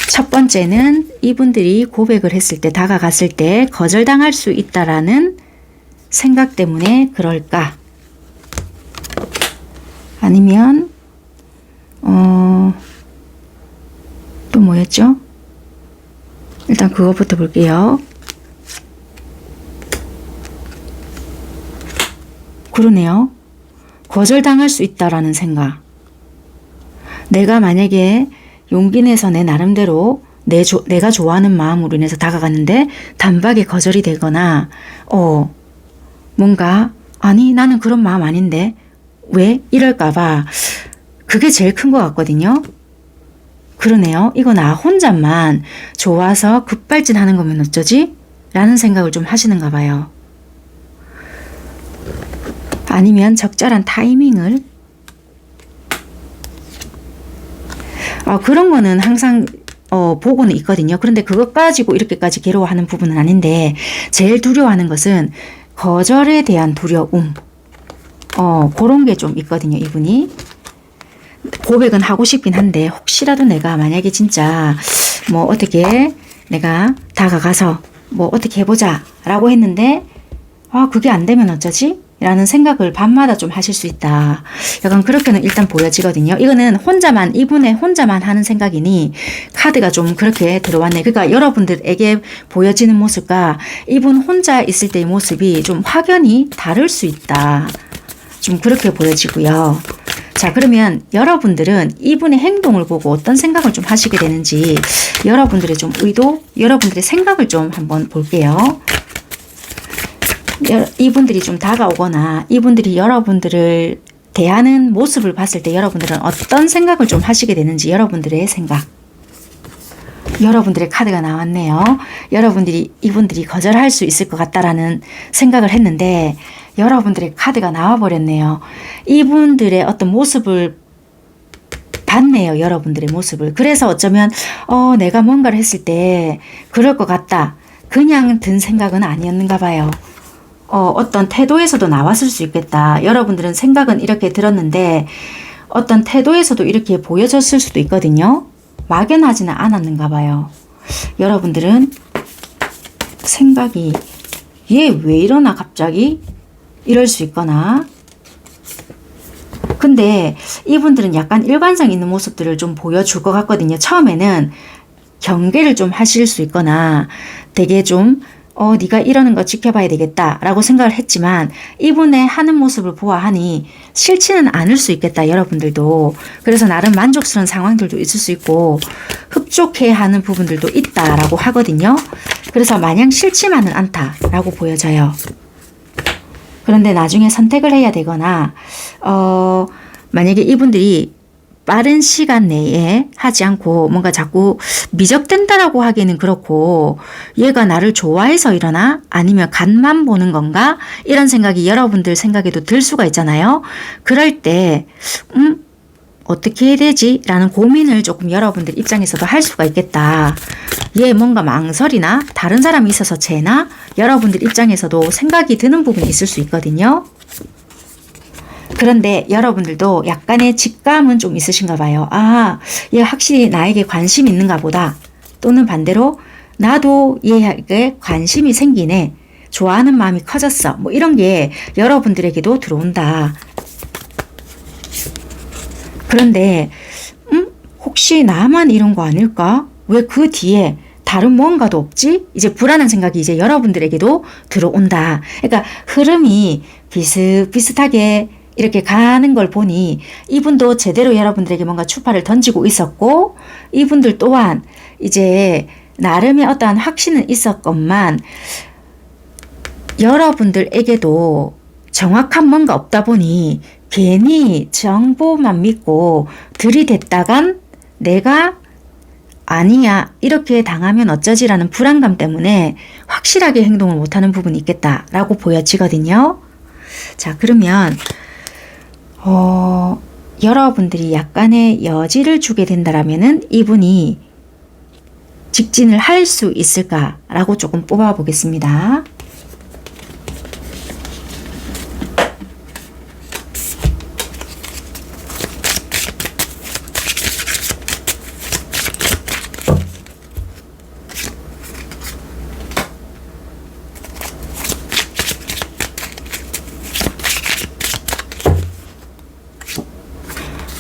첫 번째는 이분들이 고백을 했을 때 다가갔을 때 거절당할 수 있다라는 생각 때문에 그럴까? 아니면 또 뭐였죠? 일단 그거부터 볼게요. 그러네요. 거절당할 수 있다라는 생각. 내가 만약에 용기 내서 내 나름대로 내가 좋아하는 마음으로 인해서 다가갔는데 단박에 거절이 되거나 뭔가 아니 나는 그런 마음 아닌데 왜 이럴까봐 그게 제일 큰 것 같거든요. 그러네요. 이거 나 혼자만 좋아서 급발진하는 거면 어쩌지? 라는 생각을 좀 하시는가 봐요. 아니면 적절한 타이밍을 그런 거는 항상 보고는 있거든요. 그런데 그것 가지고 이렇게까지 괴로워하는 부분은 아닌데 제일 두려워하는 것은 거절에 대한 두려움. 그런 게 좀 있거든요. 이분이. 고백은 하고 싶긴 한데 혹시라도 내가 만약에 진짜 뭐 어떻게 내가 다가가서 뭐 어떻게 해보자 라고 했는데 그게 안 되면 어쩌지? 라는 생각을 밤마다 좀 하실 수 있다. 약간 그렇게는 일단 보여지거든요. 이거는 이분의 혼자만 하는 생각이니 카드가 좀 그렇게 들어왔네. 그러니까 여러분들에게 보여지는 모습과 이분 혼자 있을 때의 모습이 좀 확연히 다를 수 있다. 좀 그렇게 보여지고요. 자, 그러면 여러분들은 이분의 행동을 보고 어떤 생각을 좀 하시게 되는지 여러분들의 좀 의도, 여러분들의 생각을 좀 한번 볼게요. 이분들이 좀 다가오거나 이분들이 여러분들을 대하는 모습을 봤을 때 여러분들은 어떤 생각을 좀 하시게 되는지 여러분들의 생각. 여러분들의 카드가 나왔네요. 이분들이 거절할 수 있을 것 같다라는 생각을 했는데 여러분들의 카드가 나와버렸네요. 이분들의 어떤 모습을 봤네요. 여러분들의 모습을. 그래서 어쩌면 내가 뭔가를 했을 때 그럴 것 같다. 그냥 든 생각은 아니었는가 봐요. 어떤 태도에서도 나왔을 수 있겠다. 여러분들은 생각은 이렇게 들었는데 어떤 태도에서도 이렇게 보여졌을 수도 있거든요. 막연하지는 않았는가 봐요. 여러분들은 생각이 얘 왜 이러나 갑자기? 이럴 수 있거나 근데 이분들은 약간 일관성 있는 모습들을 좀 보여줄 것 같거든요. 처음에는 경계를 좀 하실 수 있거나 되게 좀 네가 이러는 거 지켜봐야 되겠다 라고 생각을 했지만 이분의 하는 모습을 보아하니 싫지는 않을 수 있겠다. 여러분들도. 그래서 나름 만족스러운 상황들도 있을 수 있고 흡족해하는 부분들도 있다라고 하거든요. 그래서 마냥 싫지만은 않다라고 보여져요. 그런데 나중에 선택을 해야 되거나 만약에 이분들이 빠른 시간 내에 하지 않고 뭔가 자꾸 미적된다라고 하기에는 그렇고 얘가 나를 좋아해서 이러나 아니면 간만 보는 건가 이런 생각이 여러분들 생각에도 들 수가 있잖아요. 그럴 때 어떻게 해야 되지? 라는 고민을 조금 여러분들 입장에서도 할 수가 있겠다. 얘 뭔가 망설이나 다른 사람이 있어서 쟤나 여러분들 입장에서도 생각이 드는 부분이 있을 수 있거든요. 그런데 여러분들도 약간의 직감은 좀 있으신가 봐요. 얘 확실히 나에게 관심이 있는가 보다. 또는 반대로 나도 얘에게 관심이 생기네. 좋아하는 마음이 커졌어. 뭐 이런 게 여러분들에게도 들어온다. 그런데 혹시 나만 이런 거 아닐까? 왜 그 뒤에 다른 무언가도 없지? 이제 불안한 생각이 이제 여러분들에게도 들어온다. 그러니까 흐름이 비슷비슷하게 이렇게 가는 걸 보니 이분도 제대로 여러분들에게 뭔가 추파를 던지고 있었고 이분들 또한 이제 나름의 어떠한 확신은 있었건만 여러분들에게도 정확한 뭔가 없다 보니 괜히 정보만 믿고 들이댔다간 내가 아니야 이렇게 당하면 어쩌지라는 불안감 때문에 확실하게 행동을 못하는 부분이 있겠다라고 보여지거든요. 자, 그러면 여러분들이 약간의 여지를 주게 된다라면은 이분이 직진을 할 수 있을까라고 조금 뽑아 보겠습니다.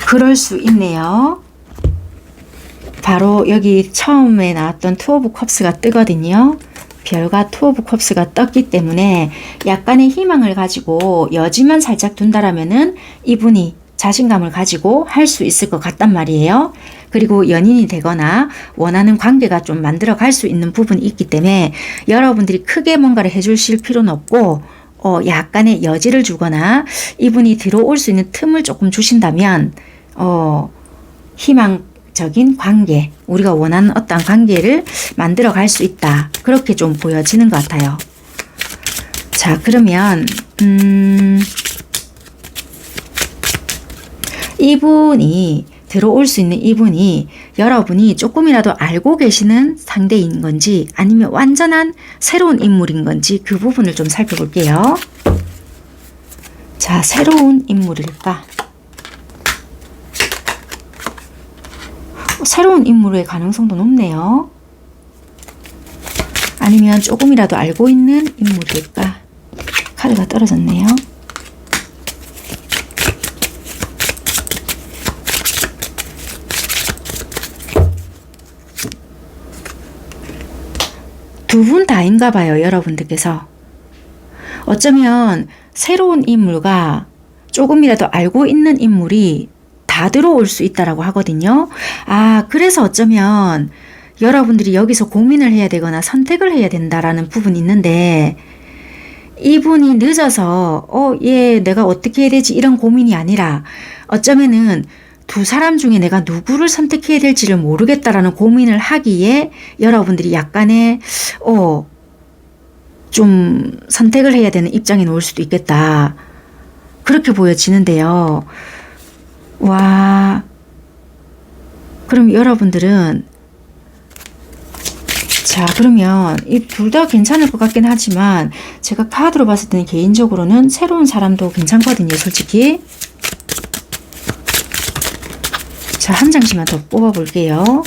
그럴 수 있네요. 바로 여기 처음에 나왔던 투 오브 컵스가 뜨거든요. 별과 투 오브 컵스가 떴기 때문에 약간의 희망을 가지고 여지만 살짝 둔다라면은 이분이 자신감을 가지고 할 수 있을 것 같단 말이에요. 그리고 연인이 되거나 원하는 관계가 좀 만들어 갈 수 있는 부분이 있기 때문에 여러분들이 크게 뭔가를 해주실 필요는 없고 약간의 여지를 주거나 이분이 들어올 수 있는 틈을 조금 주신다면 희망적인 관계, 우리가 원하는 어떤 관계를 만들어 갈 수 있다. 그렇게 좀 보여지는 것 같아요. 자, 그러면 이분이 들어올 수 있는 이분이 여러분이 조금이라도 알고 계시는 상대인 건지 아니면 완전한 새로운 인물인 건지 그 부분을 좀 살펴볼게요. 자, 새로운 인물일까? 새로운 인물의 가능성도 높네요. 아니면 조금이라도 알고 있는 인물일까? 카드가 떨어졌네요. 두 분 다인가 봐요, 여러분들께서. 어쩌면 새로운 인물과 조금이라도 알고 있는 인물이 다 들어올 수 있다라고 하거든요. 아, 그래서 어쩌면 여러분들이 여기서 고민을 해야 되거나 선택을 해야 된다라는 부분이 있는데, 이분이 늦어서 내가 어떻게 해야 되지 이런 고민이 아니라 어쩌면은 두 사람 중에 내가 누구를 선택해야 될지를 모르겠다라는 고민을 하기에 여러분들이 약간의 좀 선택을 해야 되는 입장에 놓을 수도 있겠다. 그렇게 보여지는데요. 와, 그럼 여러분들은 자, 그러면 이 둘 다 괜찮을 것 같긴 하지만 제가 카드로 봤을 때는 개인적으로는 새로운 사람도 괜찮거든요, 솔직히. 자, 한 장씩만 더 뽑아볼게요.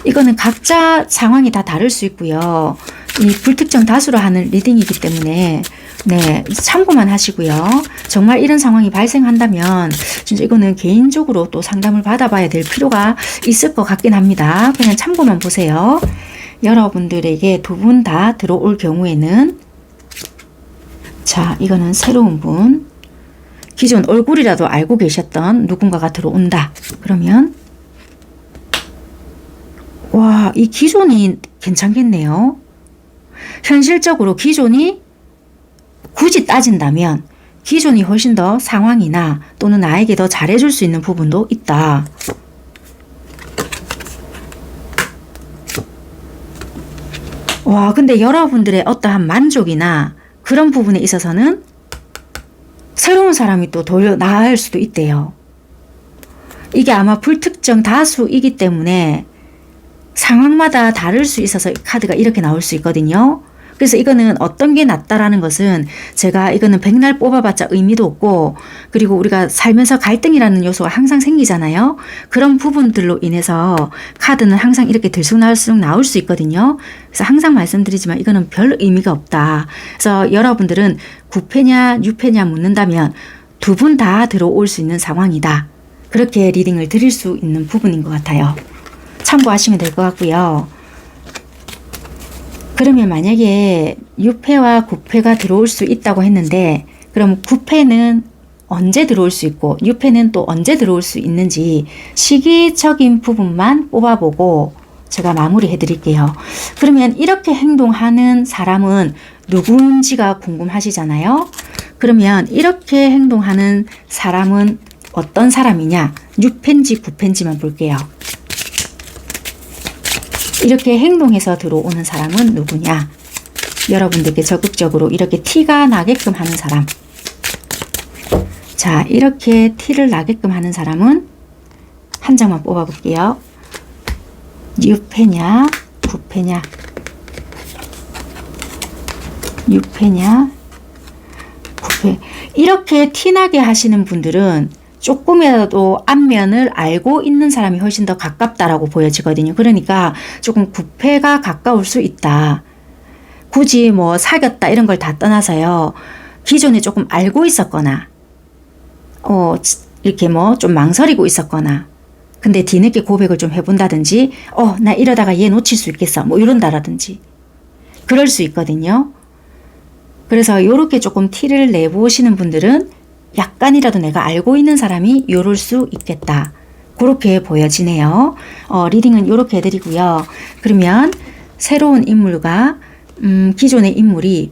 이거는 각자 상황이 다 다를 수 있고요. 이 불특정 다수로 하는 리딩이기 때문에 네, 참고만 하시고요. 정말 이런 상황이 발생한다면 진짜 이거는 개인적으로 또 상담을 받아봐야 될 필요가 있을 것 같긴 합니다. 그냥 참고만 보세요. 여러분들에게 두 분 다 들어올 경우에는 자, 이거는 새로운 분, 기존 얼굴이라도 알고 계셨던 누군가가 들어온다. 그러면 와, 이 기존이 괜찮겠네요. 현실적으로 기존이 굳이 따진다면 기존이 훨씬 더 상황이나 또는 나에게 더 잘해줄 수 있는 부분도 있다. 와, 근데 여러분들의 어떠한 만족이나 그런 부분에 있어서는 새로운 사람이 또 더 나을 수도 있대요. 이게 아마 불특정 다수이기 때문에 상황마다 다를 수 있어서 카드가 이렇게 나올 수 있거든요. 그래서 이거는 어떤 게 낫다라는 것은 제가 이거는 백날 뽑아봤자 의미도 없고, 그리고 우리가 살면서 갈등이라는 요소가 항상 생기잖아요. 그런 부분들로 인해서 카드는 항상 이렇게 들쑥날쑥 나올 수 있거든요. 그래서 항상 말씀드리지만 이거는 별 의미가 없다. 그래서 여러분들은 9패냐 6패냐 묻는다면 두 분 다 들어올 수 있는 상황이다. 그렇게 리딩을 드릴 수 있는 부분인 것 같아요. 참고하시면 될 것 같고요. 그러면 만약에 6패와 9패가 들어올 수 있다고 했는데, 그럼 9패는 언제 들어올 수 있고 6패는 또 언제 들어올 수 있는지 시기적인 부분만 뽑아보고 제가 마무리해 드릴게요. 그러면 이렇게 행동하는 사람은 누군지가 궁금하시잖아요. 그러면 이렇게 행동하는 사람은 어떤 사람이냐? 6패인지 9패인지만 볼게요. 이렇게 행동해서 들어오는 사람은 누구냐? 여러분들께 적극적으로 이렇게 티가 나게끔 하는 사람. 자, 이렇게 티를 나게끔 하는 사람은 한 장만 뽑아볼게요. 6패냐 9패냐, 6패냐 9패. 이렇게 티나게 하시는 분들은 조금이라도 앞면을 알고 있는 사람이 훨씬 더 가깝다라고 보여지거든요. 그러니까 조금 9패가 가까울 수 있다. 굳이 뭐 사귀었다 이런 걸 다 떠나서요. 기존에 조금 알고 있었거나 이렇게 뭐 좀 망설이고 있었거나, 근데 뒤늦게 고백을 좀 해본다든지 나 이러다가 얘 놓칠 수 있겠어 뭐 이런다라든지 그럴 수 있거든요. 그래서 이렇게 조금 티를 내보시는 분들은 약간이라도 내가 알고 있는 사람이 요럴 수 있겠다. 그렇게 보여지네요. 리딩은 이렇게 해드리고요. 그러면 새로운 인물과 기존의 인물이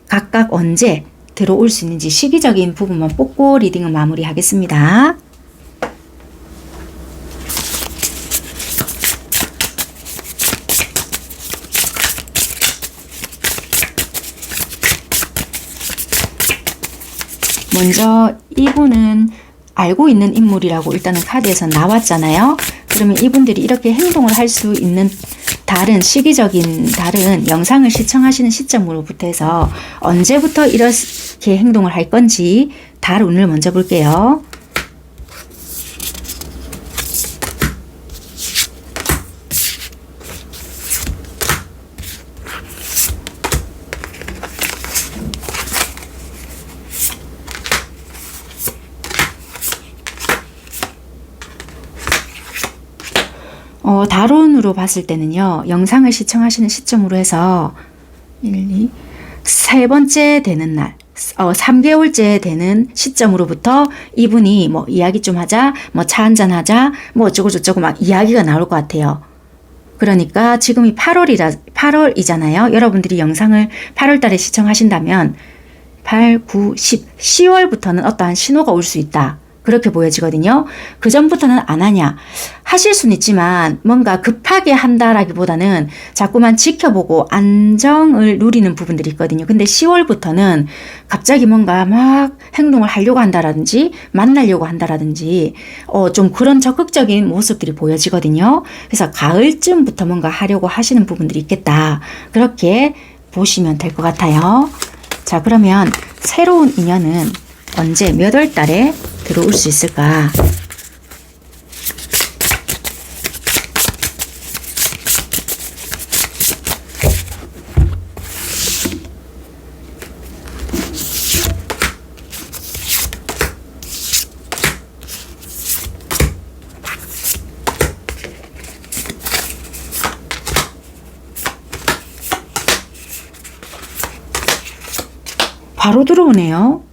각각 언제 들어올 수 있는지 시기적인 부분만 뽑고 리딩은 마무리하겠습니다. 먼저 이분은 알고 있는 인물이라고 일단은 카드에서 나왔잖아요. 그러면 이분들이 이렇게 행동을 할 수 있는 다른 시기적인 다른 영상을 시청하시는 시점으로부터 해서 언제부터 이렇게 행동을 할 건지 달 운을 먼저 볼게요. 달운으로 봤을 때는요, 영상을 시청하시는 시점으로 해서 1, 2, 세 번째 되는 날, 3개월째 되는 시점으로부터 이분이 뭐 이야기 좀 하자, 뭐 차 한잔 하자, 뭐 어쩌고저쩌고 막 이야기가 나올 것 같아요. 그러니까 지금이 8월이잖아요. 여러분들이 영상을 8월 달에 시청하신다면 8, 9, 10, 10월부터는 어떠한 신호가 올 수 있다. 그렇게 보여지거든요. 그 전부터는 안 하냐. 하실 수는 있지만 뭔가 급하게 한다라기보다는 자꾸만 지켜보고 안정을 누리는 부분들이 있거든요. 근데 10월부터는 갑자기 뭔가 막 행동을 하려고 한다라든지 만나려고 한다라든지 좀 그런 적극적인 모습들이 보여지거든요. 그래서 가을쯤부터 뭔가 하려고 하시는 부분들이 있겠다. 그렇게 보시면 될 것 같아요. 자, 그러면 새로운 인연은 언제 몇 월 달에 들어올 수 있을까? 바로 들어오네요.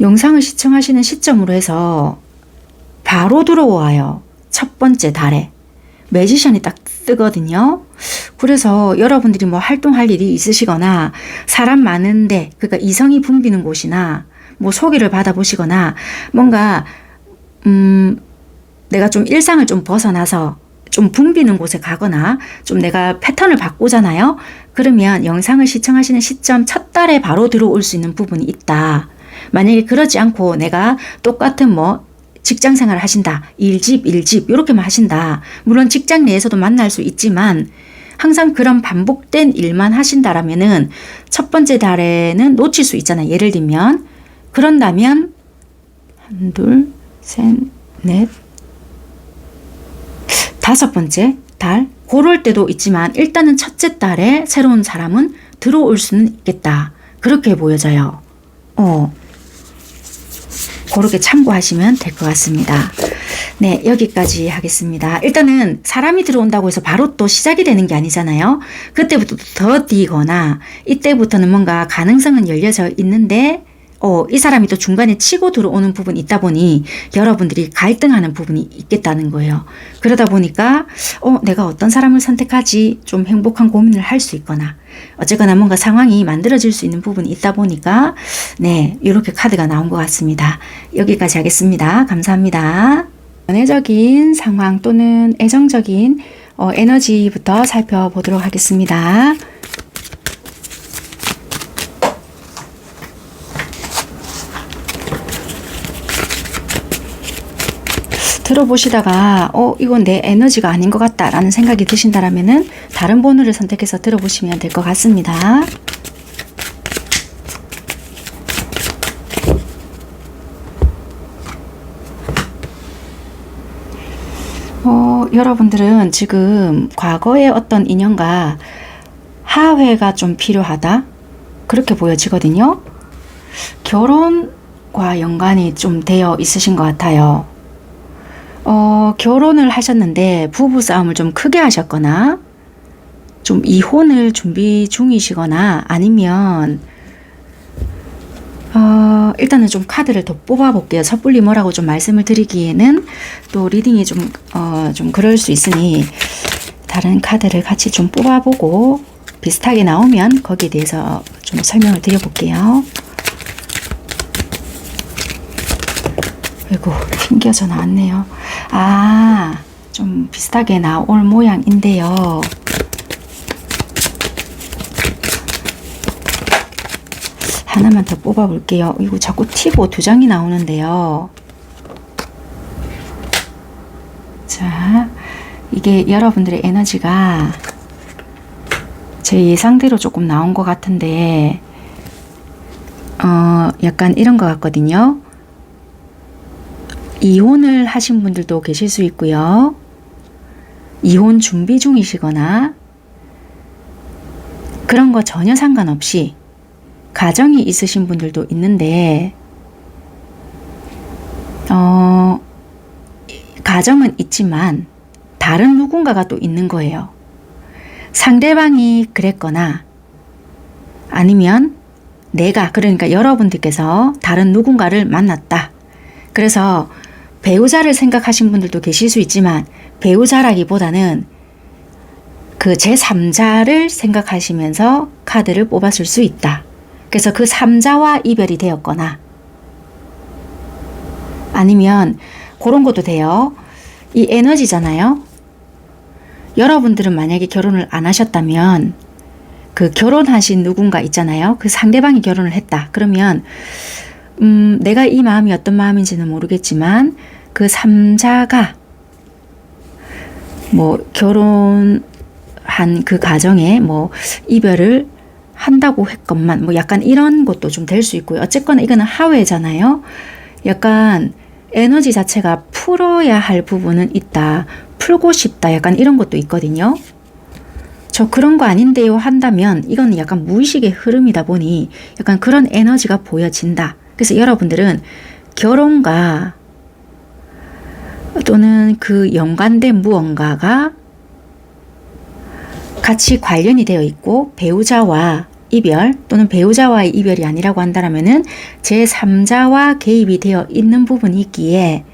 영상을 시청하시는 시점으로 해서 바로 들어와요. 첫 번째 달에. 매지션이 딱 뜨거든요. 그래서 여러분들이 뭐 활동할 일이 있으시거나 사람 많은데, 그러니까 이성이 붐비는 곳이나 뭐 소개를 받아보시거나 뭔가 내가 좀 일상을 좀 벗어나서 좀 붐비는 곳에 가거나 좀 내가 패턴을 바꾸잖아요. 그러면 영상을 시청하시는 시점 첫 달에 바로 들어올 수 있는 부분이 있다. 만약에 그러지 않고 내가 똑같은 뭐 직장 생활을 하신다. 일집 이렇게만 하신다. 물론 직장 내에서도 만날 수 있지만 항상 그런 반복된 일만 하신다라면은 첫 번째 달에는 놓칠 수 있잖아요. 예를 들면 그런다면 1, 2, 3, 4, 5번째 달 그럴 때도 있지만 일단은 첫째 달에 새로운 사람은 들어올 수는 있겠다. 그렇게 보여져요. 그렇게 참고하시면 될 것 같습니다. 네, 여기까지 하겠습니다. 일단은 사람이 들어온다고 해서 바로 또 시작이 되는 게 아니잖아요. 그때부터 더디거나 이때부터는 뭔가 가능성은 열려져 있는데 이 사람이 또 중간에 치고 들어오는 부분이 있다 보니 여러분들이 갈등하는 부분이 있겠다는 거예요. 그러다 보니까 내가 어떤 사람을 선택하지 좀 행복한 고민을 할 수 있거나 어쨌거나 뭔가 상황이 만들어질 수 있는 부분이 있다 보니까 네, 이렇게 카드가 나온 것 같습니다. 여기까지 하겠습니다. 감사합니다. 연애적인 상황 또는 애정적인 에너지부터 살펴보도록 하겠습니다. 들어보시다가 이건 내 에너지가 아닌 것 같다 라는 생각이 드신다라면은 다른 번호를 선택해서 들어보시면 될 것 같습니다. 여러분들은 지금 과거의 어떤 인연과 하회가 좀 필요하다 그렇게 보여지거든요. 결혼과 연관이 좀 되어 있으신 것 같아요. 결혼을 하셨는데 부부싸움을 좀 크게 하셨거나 좀 이혼을 준비 중이시거나 아니면 일단은 좀 카드를 더 뽑아 볼게요. 섣불리 뭐라고 좀 말씀을 드리기에는 또 리딩이 좀 그럴 수 있으니 다른 카드를 같이 좀 뽑아 보고 비슷하게 나오면 거기에 대해서 좀 설명을 드려 볼게요. 아이고, 튕겨져 나왔네요. 좀 비슷하게 나올 모양인데요. 하나만 더 뽑아 볼게요. 이거 자꾸 튀고 두 장이 나오는데요. 자, 이게 여러분들의 에너지가 제 예상대로 조금 나온 것 같은데 약간 이런 것 같거든요. 이혼을 하신 분들도 계실 수 있고요. 이혼 준비 중이시거나 그런 거 전혀 상관없이 가정이 있으신 분들도 있는데 가정은 있지만 다른 누군가가 또 있는 거예요. 상대방이 그랬거나 아니면 내가, 그러니까 여러분들께서 다른 누군가를 만났다. 그래서 배우자를 생각하신 분들도 계실 수 있지만 배우자라기보다는 그 제3자를 생각하시면서 카드를 뽑았을 수 있다. 그래서 그 3자와 이별이 되었거나 아니면 그런 것도 돼요. 이 에너지잖아요. 여러분들은 만약에 결혼을 안 하셨다면 그 결혼하신 누군가 있잖아요. 그 상대방이 결혼을 했다. 그러면 내가 이 마음이 어떤 마음인지는 모르겠지만 그 3자가 뭐 결혼한 그 가정에 뭐 이별을 한다고 했건만 뭐 약간 이런 것도 좀 될 수 있고요. 어쨌거나 이거는 하회잖아요. 약간 에너지 자체가 풀어야 할 부분은 있다. 풀고 싶다. 약간 이런 것도 있거든요. 저 그런 거 아닌데요 한다면 이거는 약간 무의식의 흐름이다 보니 약간 그런 에너지가 보여진다. 그래서 여러분들은 결혼과 또는 그 연관된 무언가가 같이 관련이 되어 있고 배우자와 이별 또는 배우자와의 이별이 아니라고 한다면은 제3자와 개입이 되어 있는 부분이 있기에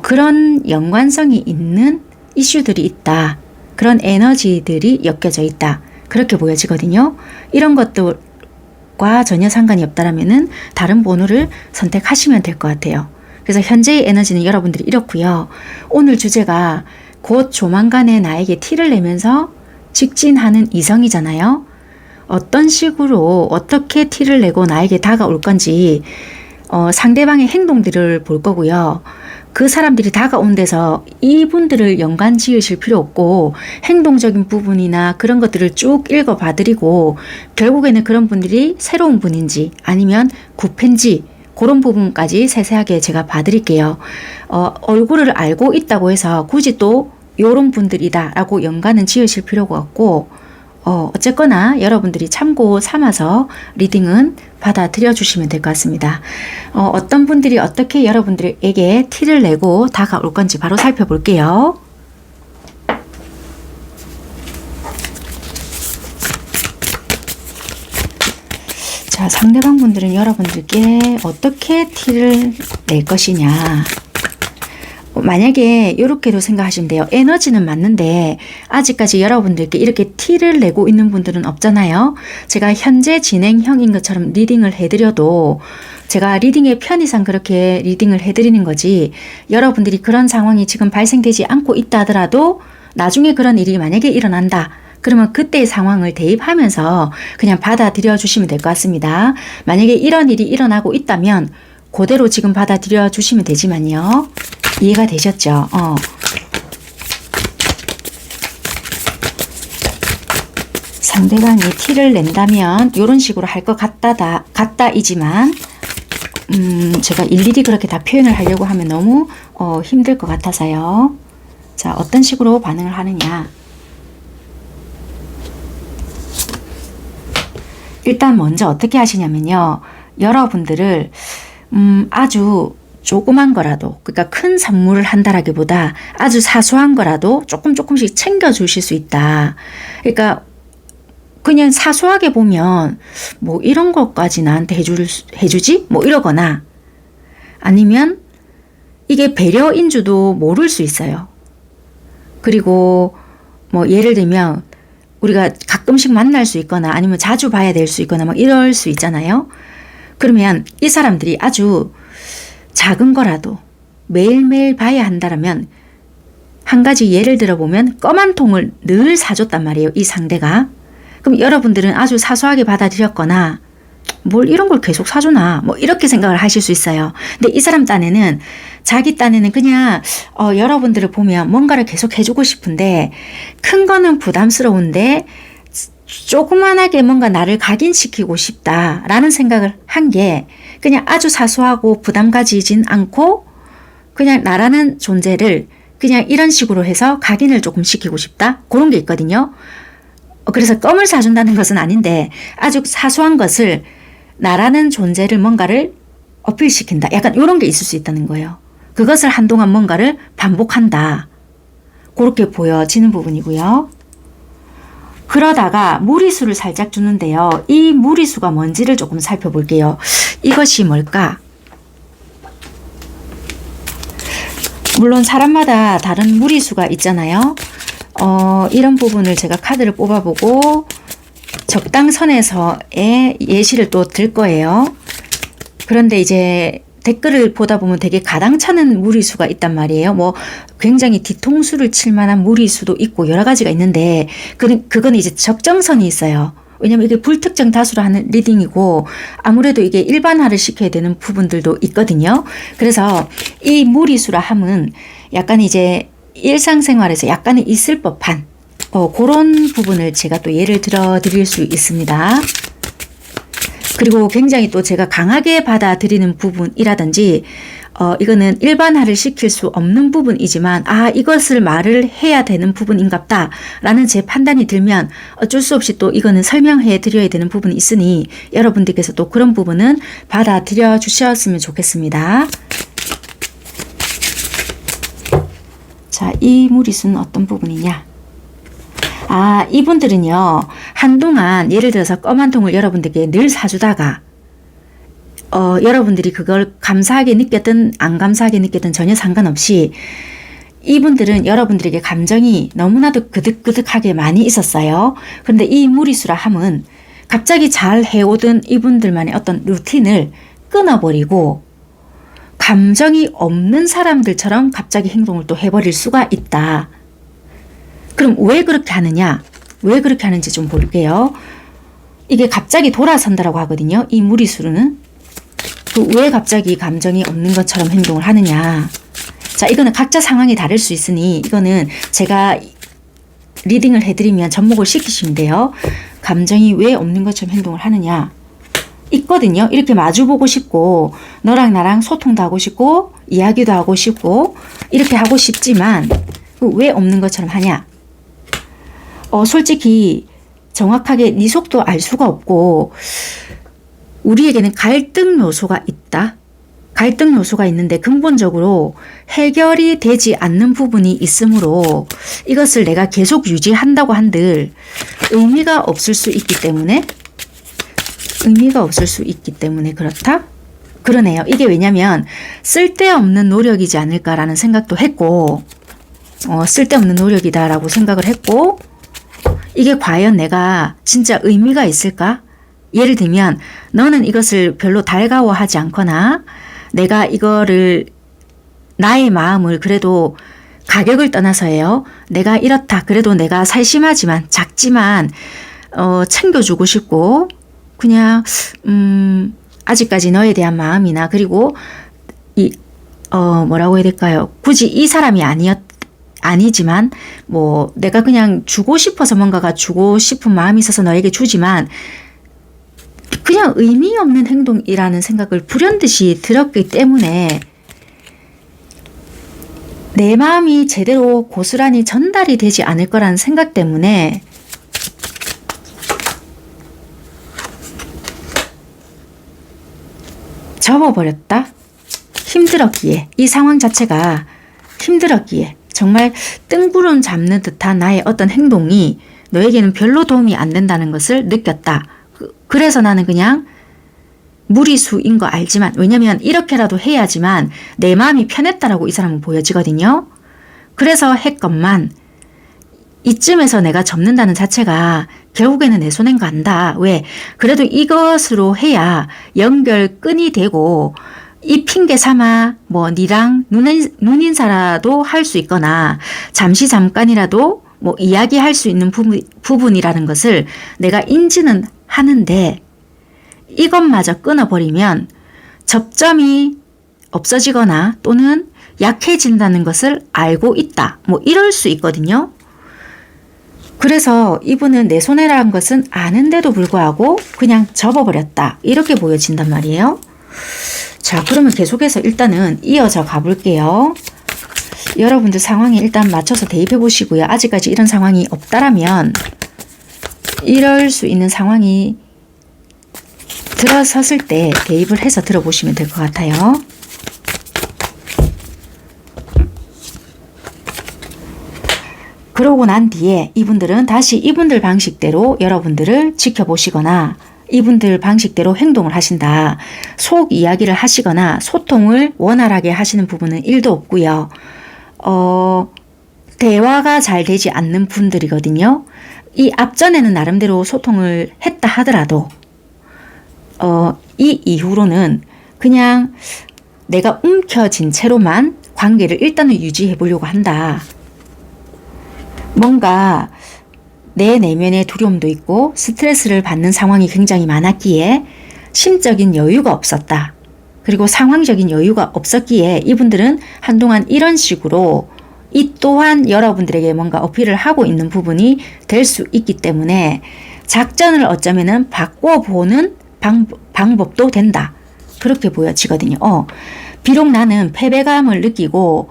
그런 연관성이 있는 이슈들이 있다. 그런 에너지들이 엮여져 있다. 그렇게 보여지거든요. 이런 것들과 전혀 상관이 없다라면은 다른 번호를 선택하시면 될 것 같아요. 그래서 현재의 에너지는 여러분들이 이렇고요. 오늘 주제가 곧 조만간에 나에게 티를 내면서 직진하는 이성이잖아요. 어떤 식으로 어떻게 티를 내고 나에게 다가올 건지 상대방의 행동들을 볼 거고요. 그 사람들이 다가온 데서 이분들을 연관 지으실 필요 없고 행동적인 부분이나 그런 것들을 쭉 읽어봐 드리고 결국에는 그런 분들이 새로운 분인지 아니면 구패인지 그런 부분까지 세세하게 제가 봐드릴게요. 얼굴을 알고 있다고 해서 굳이 또 요런 분들이다 라고 연관은 지으실 필요가 없고 어쨌거나 여러분들이 참고 삼아서 리딩은 받아들여 주시면 될 것 같습니다. 어떤 분들이 어떻게 여러분들에게 티를 내고 다가올 건지 바로 살펴볼게요. 자, 상대방 분들은 여러분들께 어떻게 티를 낼 것이냐. 만약에 이렇게도 생각하시면 돼요. 에너지는 맞는데 아직까지 여러분들께 이렇게 티를 내고 있는 분들은 없잖아요. 제가 현재 진행형인 것처럼 리딩을 해드려도 제가 리딩의 편의상 그렇게 리딩을 해드리는 거지 여러분들이 그런 상황이 지금 발생되지 않고 있다 하더라도 나중에 그런 일이 만약에 일어난다. 그러면 그때의 상황을 대입하면서 그냥 받아들여 주시면 될 것 같습니다. 만약에 이런 일이 일어나고 있다면 그대로 지금 받아들여 주시면 되지만요. 이해가 되셨죠? 상대방이 티를 낸다면 이런 식으로 할 것 같다이지만 제가 일일이 그렇게 다 표현을 하려고 하면 너무 힘들 것 같아서요. 자, 어떤 식으로 반응을 하느냐. 일단 먼저 어떻게 하시냐면요. 여러분들을 아주 조그만 거라도, 그러니까 큰 선물을 한다라기보다 아주 사소한 거라도 조금씩 챙겨주실 수 있다. 그러니까 그냥 사소하게 보면 뭐 이런 것까지 나한테 해주지? 뭐 이러거나 아니면 이게 배려인 줄도 모를 수 있어요. 그리고 뭐 예를 들면 우리가 가끔씩 만날 수 있거나 아니면 자주 봐야 될 수 있거나 막 이럴 수 있잖아요. 그러면 이 사람들이 아주 작은 거라도 매일매일 봐야 한다면 한 가지 예를 들어보면 껌 한 통을 늘 사줬단 말이에요. 이 상대가. 그럼 여러분들은 아주 사소하게 받아들였거나 뭘 이런 걸 계속 사주나 뭐 이렇게 생각을 하실 수 있어요. 근데 이 사람 딴에는 자기 딴에는 그냥 여러분들을 보면 뭔가를 계속 해주고 싶은데 큰 거는 부담스러운데 조그만하게 뭔가 나를 각인시키고 싶다라는 생각을 한 게 그냥 아주 사소하고 부담 가지진 않고 그냥 나라는 존재를 그냥 이런 식으로 해서 각인을 조금 시키고 싶다 그런 게 있거든요. 그래서 껌을 사준다는 것은 아닌데 아주 사소한 것을 나라는 존재를 뭔가를 어필시킨다. 약간 이런 게 있을 수 있다는 거예요. 그것을 한동안 뭔가를 반복한다. 그렇게 보여지는 부분이고요. 그러다가 무리수를 살짝 주는데요. 이 무리수가 뭔지를 조금 살펴볼게요. 이것이 뭘까? 물론 사람마다 다른 무리수가 있잖아요. 이런 부분을 제가 카드를 뽑아보고 적당선에서의 예시를 또 들 거예요. 그런데 이제 댓글을 보다 보면 되게 가당차는 무리수가 있단 말이에요. 뭐 굉장히 뒤통수를 칠 만한 무리수도 있고 여러 가지가 있는데 그건 이제 적정선이 있어요. 왜냐면 이게 불특정 다수로 하는 리딩이고 아무래도 이게 일반화를 시켜야 되는 부분들도 있거든요. 그래서 이 무리수라 함은 약간 이제 일상생활에서 약간은 있을 법한 그런 부분을 제가 또 예를 들어 드릴 수 있습니다. 그리고 굉장히 또 제가 강하게 받아들이는 부분이라든지 이거는 일반화를 시킬 수 없는 부분이지만 이것을 말을 해야 되는 부분인갑다 라는 제 판단이 들면 어쩔 수 없이 또 이거는 설명해 드려야 되는 부분이 있으니 여러분들께서 또 그런 부분은 받아들여 주셨으면 좋겠습니다. 자, 이 무리수는 어떤 부분이냐? 이분들은요, 한동안 예를 들어서 껌 한 통을 여러분들께 늘 사주다가, 여러분들이 그걸 감사하게 느꼈든 안 감사하게 느꼈든 전혀 상관없이 이분들은 여러분들에게 감정이 너무나도 그득그득하게 많이 있었어요. 그런데 이 무리수라 함은 갑자기 잘 해오던 이분들만의 어떤 루틴을 끊어버리고 감정이 없는 사람들처럼 갑자기 행동을 또 해버릴 수가 있다. 그럼 왜 그렇게 하느냐? 왜 그렇게 하는지 좀 볼게요. 이게 갑자기 돌아선다라고 하거든요. 이 무리수로는. 왜 갑자기 감정이 없는 것처럼 행동을 하느냐? 자, 이거는 각자 상황이 다를 수 있으니 이거는 제가 리딩을 해드리면 접목을 시키시면 돼요. 감정이 왜 없는 것처럼 행동을 하느냐? 있거든요. 이렇게 마주보고 싶고 너랑 나랑 소통도 하고 싶고 이야기도 하고 싶고 이렇게 하고 싶지만 왜 없는 것처럼 하냐? 솔직히 정확하게 네 속도 알 수가 없고 우리에게는 갈등 요소가 있다. 갈등 요소가 있는데 근본적으로 해결이 되지 않는 부분이 있으므로 이것을 내가 계속 유지한다고 한들 의미가 없을 수 있기 때문에 그렇다? 그러네요. 이게 왜냐면 쓸데없는 노력이지 않을까라는 생각도 했고 쓸데없는 노력이다라고 생각을 했고 이게 과연 내가 진짜 의미가 있을까? 예를 들면 너는 이것을 별로 달가워하지 않거나 내가 이거를 나의 마음을 그래도 가격을 떠나서예요. 내가 이렇다. 그래도 내가 살심하지만 작지만 챙겨주고 싶고 그냥 아직까지 너에 대한 마음이나 그리고 뭐라고 해야 될까요? 굳이 이 사람이 아니지만 뭐 내가 그냥 주고 싶어서 뭔가가 주고 싶은 마음이 있어서 너에게 주지만 그냥 의미 없는 행동이라는 생각을 불현듯이 들었기 때문에 내 마음이 제대로 고스란히 전달이 되지 않을 거라는 생각 때문에 접어버렸다. 힘들었기에 이 상황 자체가 힘들었기에 정말 뜬구름 잡는 듯한 나의 어떤 행동이 너에게는 별로 도움이 안 된다는 것을 느꼈다. 그래서 나는 그냥 무리수인 거 알지만 왜냐면 이렇게라도 해야지만 내 마음이 편했다라고 이 사람은 보여지거든요. 그래서 했건만 이쯤에서 내가 접는다는 자체가 결국에는 내 손엔 간다. 왜? 그래도 이것으로 해야 연결끈이 되고 이 핑계 삼아 뭐 니랑 눈인사라도 할 수 있거나 잠깐이라도 뭐 이야기할 수 있는 부분이라는 것을 내가 인지는 하는데 이것마저 끊어버리면 접점이 없어지거나 또는 약해진다는 것을 알고 있다. 뭐 이럴 수 있거든요. 그래서 이분은 내 손해라는 것은 아는데도 불구하고 그냥 접어버렸다. 이렇게 보여진단 말이에요. 자, 그러면 계속해서 일단은 이어져 가볼게요. 여러분들 상황에 일단 맞춰서 대입해 보시고요. 아직까지 이런 상황이 없다라면 이럴 수 있는 상황이 들어섰을 때 대입을 해서 들어보시면 될 것 같아요. 그러고 난 뒤에 이분들은 다시 이분들 방식대로 여러분들을 지켜보시거나 이분들 방식대로 행동을 하신다. 속 이야기를 하시거나 소통을 원활하게 하시는 부분은 1도 없고요. 대화가 잘 되지 않는 분들이거든요. 이 앞전에는 나름대로 소통을 했다 하더라도 이 이후로는 그냥 내가 움켜진 채로만 관계를 일단은 유지해 보려고 한다. 뭔가 내 내면의 두려움도 있고 스트레스를 받는 상황이 굉장히 많았기에 심적인 여유가 없었다. 그리고 상황적인 여유가 없었기에 이분들은 한동안 이런 식으로 이 또한 여러분들에게 뭔가 어필을 하고 있는 부분이 될 수 있기 때문에 작전을 어쩌면은 바꿔보는 방법도 된다. 그렇게 보여지거든요. 비록 나는 패배감을 느끼고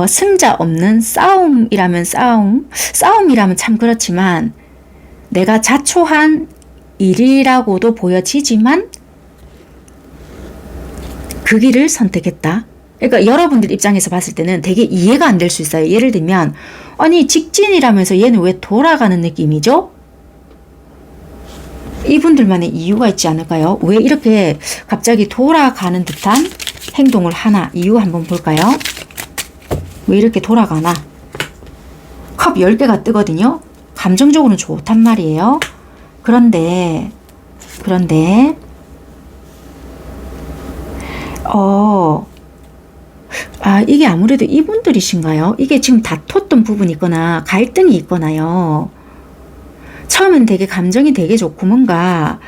승자 없는 싸움이라면 싸움이라면 참 그렇지만 내가 자초한 일이라고도 보여지지만 그 길을 선택했다. 그러니까 여러분들 입장에서 봤을 때는 되게 이해가 안 될 수 있어요. 예를 들면 아니 직진이라면서 얘는 왜 돌아가는 느낌이죠? 이분들만의 이유가 있지 않을까요? 왜 이렇게 갑자기 돌아가는 듯한 행동을 하나? 이유 한번 볼까요? 왜 이렇게 돌아가나? 컵 10개가 뜨거든요. 감정적으로는 좋단 말이에요. 그런데 이게 아무래도 이분들이신가요? 이게 지금 다퉜던 부분이 있거나 갈등이 있거나요. 처음엔 되게 감정이 되게 좋고 뭔가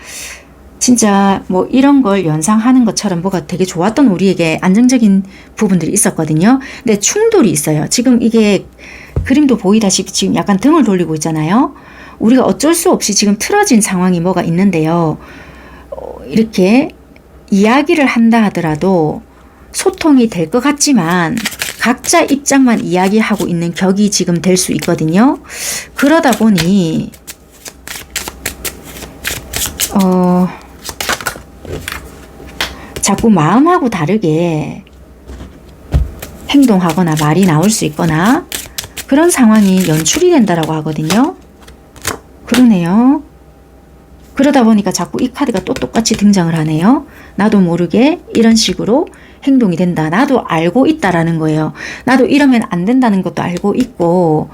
진짜 뭐 이런 걸 연상하는 것처럼 뭐가 되게 좋았던 우리에게 안정적인 부분들이 있었거든요. 근데 충돌이 있어요. 지금 이게 그림도 보이다시피 지금 약간 등을 돌리고 있잖아요. 우리가 어쩔 수 없이 지금 틀어진 상황이 뭐가 있는데요. 이렇게 이야기를 한다 하더라도 소통이 될 것 같지만 각자 입장만 이야기하고 있는 격이 지금 될 수 있거든요. 그러다 보니 자꾸 마음하고 다르게 행동하거나 말이 나올 수 있거나 그런 상황이 연출이 된다라고 하거든요. 그러네요. 그러다 보니까 자꾸 이 카드가 또 똑같이 등장을 하네요. 나도 모르게 이런 식으로 행동이 된다. 나도 알고 있다라는 거예요. 나도 이러면 안 된다는 것도 알고 있고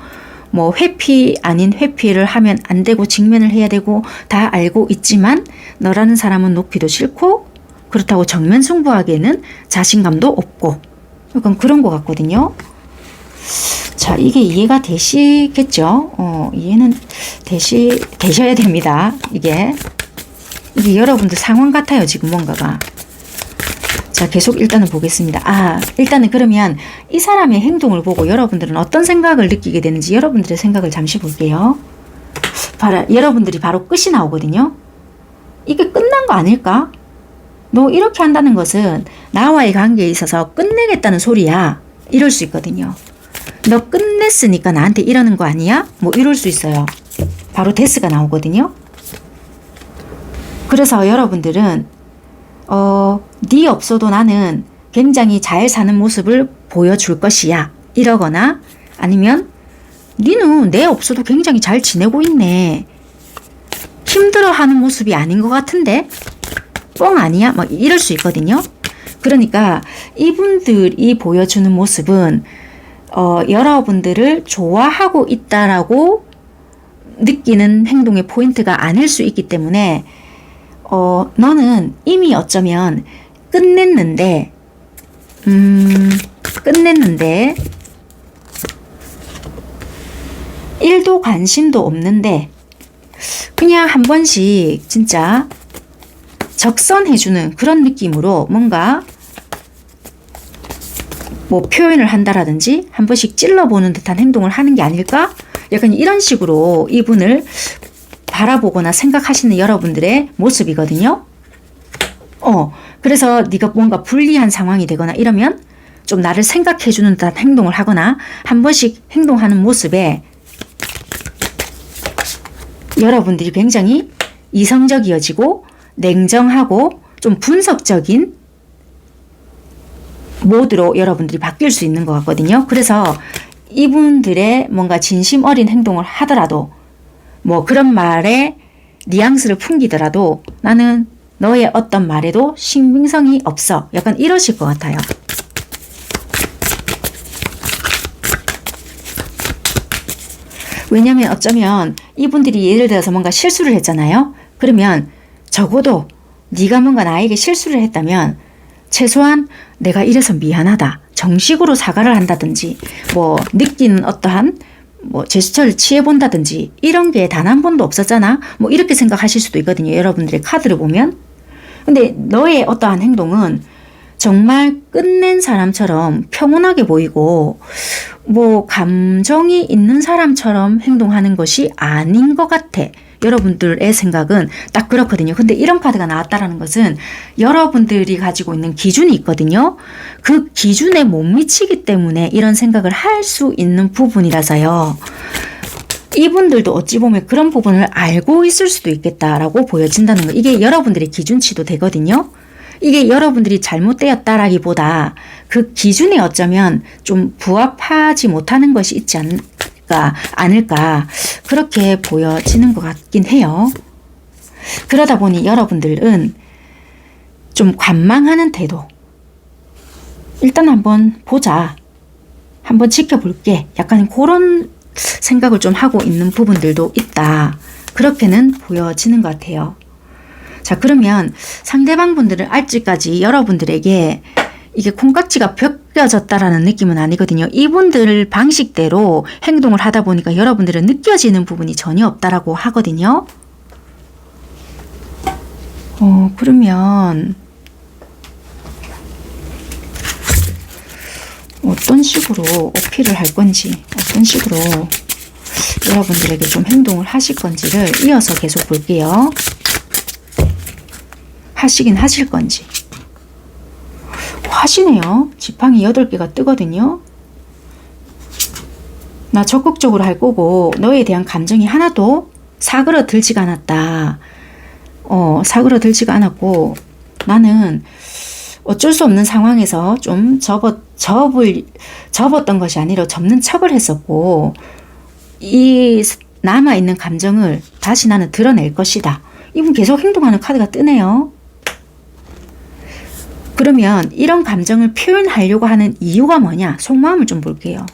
뭐 회피 아닌 회피를 하면 안 되고 직면을 해야 되고 다 알고 있지만 너라는 사람은 놓기도 싫고 그렇다고 정면 승부하기에는 자신감도 없고 약간 그런 것 같거든요. 자, 이게 이해가 되시겠죠? 이해는 되셔야 됩니다. 이게 여러분들 상황 같아요. 지금 뭔가가. 자, 계속 일단은 보겠습니다. 일단은 그러면 이 사람의 행동을 보고 여러분들은 어떤 생각을 느끼게 되는지 여러분들의 생각을 잠시 볼게요. 여러분들이 바로 끝이 나오거든요. 이게 끝난 거 아닐까? 너 이렇게 한다는 것은 나와의 관계에 있어서 끝내겠다는 소리야. 이럴 수 있거든요. 너 끝냈으니까 나한테 이러는 거 아니야? 뭐 이럴 수 있어요. 바로 데스가 나오거든요. 그래서 여러분들은 네 없어도 나는 굉장히 잘 사는 모습을 보여줄 것이야. 이러거나 아니면 니는 내 없어도 굉장히 잘 지내고 있네. 힘들어하는 모습이 아닌 것 같은데? 뻥 아니야? 막 이럴 수 있거든요. 그러니까 이분들이 보여주는 모습은 여러분들을 좋아하고 있다라고 느끼는 행동의 포인트가 아닐 수 있기 때문에 너는 이미 어쩌면 끝냈는데 일도 관심도 없는데 그냥 한 번씩 진짜 적선해주는 그런 느낌으로 뭔가 뭐 표현을 한다라든지 한 번씩 찔러보는 듯한 행동을 하는 게 아닐까? 약간 이런 식으로 이분을 바라보거나 생각하시는 여러분들의 모습이거든요. 그래서 네가 뭔가 불리한 상황이 되거나 이러면 좀 나를 생각해주는 듯한 행동을 하거나 한 번씩 행동하는 모습에 여러분들이 굉장히 이성적이어지고 냉정하고 좀 분석적인 모드로 여러분들이 바뀔 수 있는 것 같거든요. 그래서 이분들의 뭔가 진심 어린 행동을 하더라도 뭐 그런 말에 뉘앙스를 풍기더라도 나는 너의 어떤 말에도 신빙성이 없어. 약간 이러실 것 같아요. 왜냐면 어쩌면 이분들이 예를 들어서 뭔가 실수를 했잖아요. 그러면 적어도 네가 뭔가 나에게 실수를 했다면 최소한 내가 이래서 미안하다. 정식으로 사과를 한다든지 뭐 느끼는 어떠한 뭐 제스처를 취해본다든지 이런 게 단 한 번도 없었잖아. 뭐 이렇게 생각하실 수도 있거든요. 여러분들의 카드를 보면. 근데 너의 어떠한 행동은 정말 끝낸 사람처럼 평온하게 보이고 뭐 감정이 있는 사람처럼 행동하는 것이 아닌 것 같아. 여러분들의 생각은 딱 그렇거든요. 근데 이런 카드가 나왔다라는 것은 여러분들이 가지고 있는 기준이 있거든요. 그 기준에 못 미치기 때문에 이런 생각을 할 수 있는 부분이라서요. 이분들도 어찌 보면 그런 부분을 알고 있을 수도 있겠다라고 보여진다는 거. 이게 여러분들의 기준치도 되거든요. 이게 여러분들이 잘못되었다라기보다 그 기준에 어쩌면 좀 부합하지 못하는 것이 있지 않을까 그렇게 보여지는 것 같긴 해요. 그러다 보니 여러분들은 좀 관망하는 태도, 일단 한번 보자, 한번 지켜볼게, 약간 그런 생각을 좀 하고 있는 부분들도 있다. 그렇게는 보여지는 것 같아요. 자, 그러면 상대방 분들은 아직까지 여러분들에게 이게 콩깍지가 벗겨졌다라는 느낌은 아니거든요. 이분들 방식대로 행동을 하다 보니까 여러분들은 느껴지는 부분이 전혀 없다라고 하거든요. 그러면 어떤 식으로 어필을 할 건지, 어떤 식으로 여러분들에게 좀 행동을 하실 건지를 이어서 계속 볼게요. 하시긴 하실 건지. 하시네요. 지팡이 8개가 뜨거든요. 나 적극적으로 할 거고 너에 대한 감정이 하나도 사그러들지가 않았다. 사그러들지가 않았고 나는 어쩔 수 없는 상황에서 좀 접었던 것이 아니라 접는 척을 했었고 이 남아있는 감정을 다시 나는 드러낼 것이다. 이분 계속 행동하는 카드가 뜨네요. 그러면 이런 감정을 표현하려고 하는 이유가 뭐냐? 속마음을 좀 볼게요.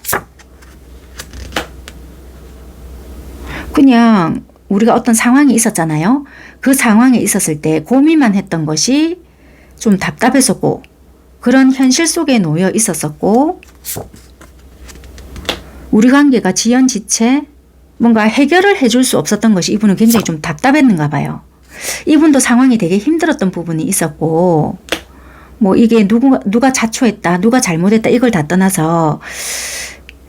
그냥 우리가 어떤 상황이 있었잖아요. 그 상황에 있었을 때 고민만 했던 것이 좀 답답했었고 그런 현실 속에 놓여 있었었고 우리 관계가 지연지체 뭔가 해결을 해줄 수 없었던 것이 이분은 굉장히 좀 답답했는가 봐요. 이분도 상황이 되게 힘들었던 부분이 있었고 뭐 이게 누가 자초했다, 누가 잘못했다 이걸 다 떠나서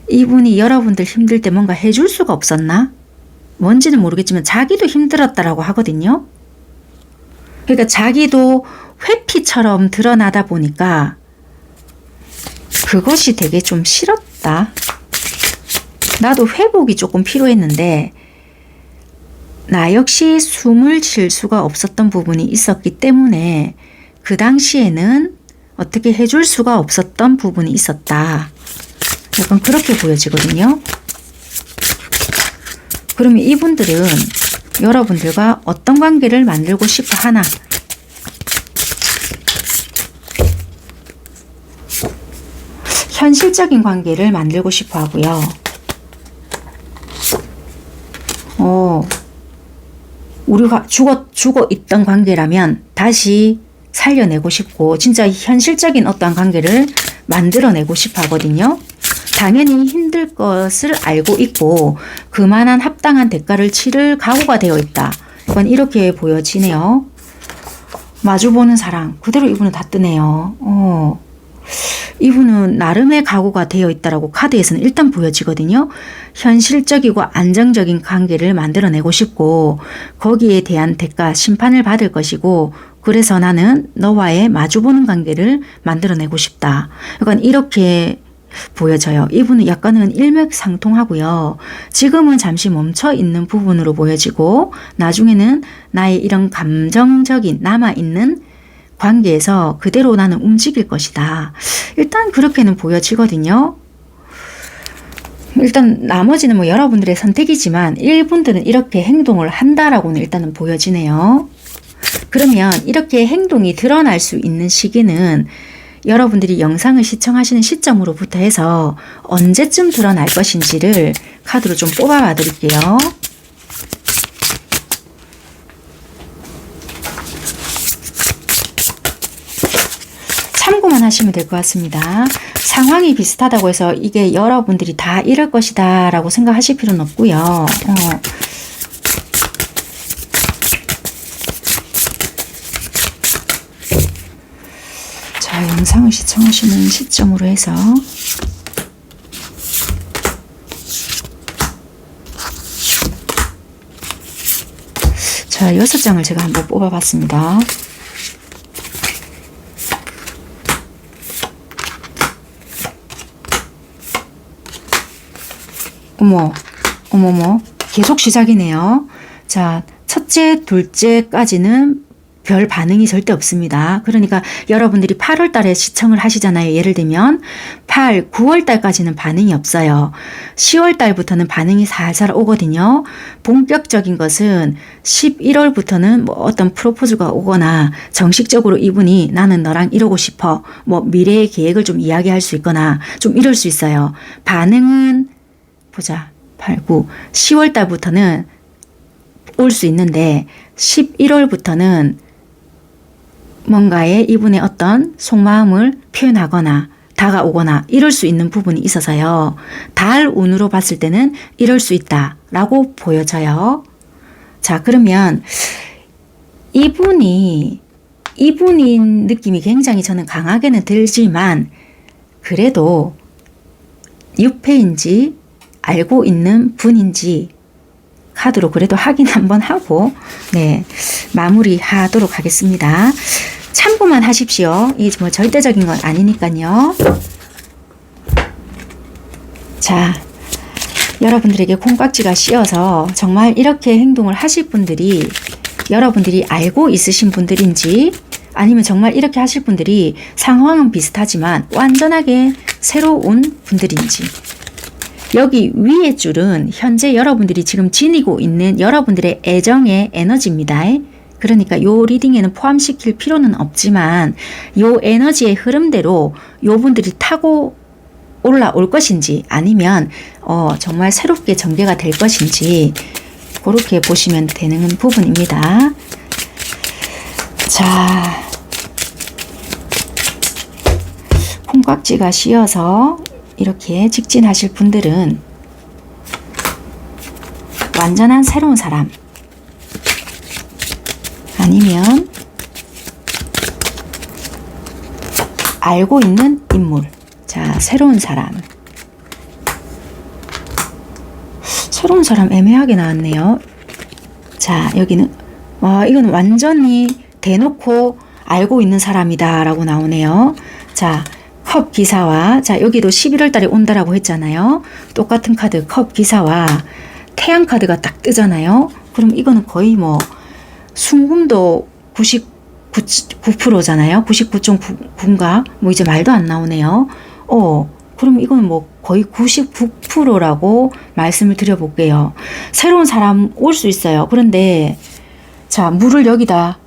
이분이 여러분들 힘들 때 뭔가 해줄 수가 없었나? 뭔지는 모르겠지만 자기도 힘들었다라고 하거든요. 그러니까 자기도 회피처럼 드러나다 보니까 그것이 되게 좀 싫었다. 나도 회복이 조금 필요했는데 나 역시 숨을 쉴 수가 없었던 부분이 있었기 때문에 그 당시에는 어떻게 해줄 수가 없었던 부분이 있었다. 약간 그렇게 보여지거든요. 그러면 이분들은 여러분들과 어떤 관계를 만들고 싶어 하나? 현실적인 관계를 만들고 싶어 하고요. 우리가 죽어 있던 관계라면 다시 살려내고 싶고 진짜 현실적인 어떠한 관계를 만들어내고 싶어 하거든요. 당연히 힘들 것을 알고 있고 그만한 합당한 대가를 치를 각오가 되어 있다. 이건 이렇게 보여지네요. 마주보는 사랑. 그대로 이분은 다 뜨네요. 이분은 나름의 각오가 되어 있다라고 카드에서는 일단 보여지거든요. 현실적이고 안정적인 관계를 만들어내고 싶고 거기에 대한 대가, 심판을 받을 것이고 그래서 나는 너와의 마주보는 관계를 만들어내고 싶다. 약간 이렇게 보여져요. 이분은 약간은 일맥상통하고요. 지금은 잠시 멈춰 있는 부분으로 보여지고 나중에는 나의 이런 감정적인 남아있는 관계에서 그대로 나는 움직일 것이다. 일단 그렇게는 보여지거든요. 일단 나머지는 뭐 여러분들의 선택이지만 이분들은 이렇게 행동을 한다라고는 일단은 보여지네요. 그러면 이렇게 행동이 드러날 수 있는 시기는 여러분들이 영상을 시청하시는 시점으로부터 해서 언제쯤 드러날 것인지를 카드로 좀 뽑아봐 드릴게요. 참고만 하시면 될 것 같습니다. 상황이 비슷하다고 해서 이게 여러분들이 다 이럴 것이다 라고 생각하실 필요는 없고요. 자, 영상을 시청하시는 시점으로 해서 자, 6장을 제가 한번 뽑아봤습니다. 어머머, 계속 시작이네요. 자, 첫째, 둘째까지는 별 반응이 절대 없습니다. 그러니까 여러분들이 8월 달에 시청을 하시잖아요. 예를 들면 8, 9월 달까지는 반응이 없어요. 10월 달부터는 반응이 살살 오거든요. 본격적인 것은 11월부터는 뭐 어떤 프로포즈가 오거나 정식적으로 이분이 나는 너랑 이러고 싶어. 뭐 미래의 계획을 좀 이야기할 수 있거나 좀 이럴 수 있어요. 반응은 보자. 8, 9, 10월 달부터는 올 수 있는데 11월부터는 뭔가에 이분의 어떤 속마음을 표현하거나 다가오거나 이럴 수 있는 부분이 있어서요. 달 운으로 봤을 때는 이럴 수 있다라고 보여져요. 자, 그러면 이분인 느낌이 굉장히 저는 강하게는 들지만 그래도 유패인지 알고 있는 분인지 카드로 그래도 확인 한번 하고 네, 마무리하도록 하겠습니다. 참고만 하십시오. 이게 뭐 절대적인 건 아니니까요. 자, 여러분들에게 콩깍지가 씌어서 정말 이렇게 행동을 하실 분들이 여러분들이 알고 있으신 분들인지 아니면 정말 이렇게 하실 분들이 상황은 비슷하지만 완전하게 새로운 분들인지 여기 위의 줄은 현재 여러분들이 지금 지니고 있는 여러분들의 애정의 에너지입니다. 그러니까 요 리딩에는 포함시킬 필요는 없지만 요 에너지의 흐름대로 요 분들이 타고 올라올 것인지 아니면 정말 새롭게 전개가 될 것인지 그렇게 보시면 되는 부분입니다. 자, 콩깍지가 씌어서 이렇게 직진하실 분들은 완전한 새로운 사람 아니면 알고 있는 인물. 자, 새로운 사람 애매하게 나왔네요. 자, 여기는 이건 완전히 대놓고 알고 있는 사람이다 라고 나오네요. 자, 컵 기사와 자 여기도 11월 달에 온다라고 했잖아요. 똑같은 카드 컵 기사와 태양 카드가 딱 뜨잖아요. 그럼 이거는 거의 뭐 순금도 99%잖아요. 99.9인가? 뭐 이제 말도 안 나오네요. 그럼 이건 뭐 거의 99%라고 말씀을 드려볼게요. 새로운 사람 올 수 있어요. 그런데 자, 물을 여기다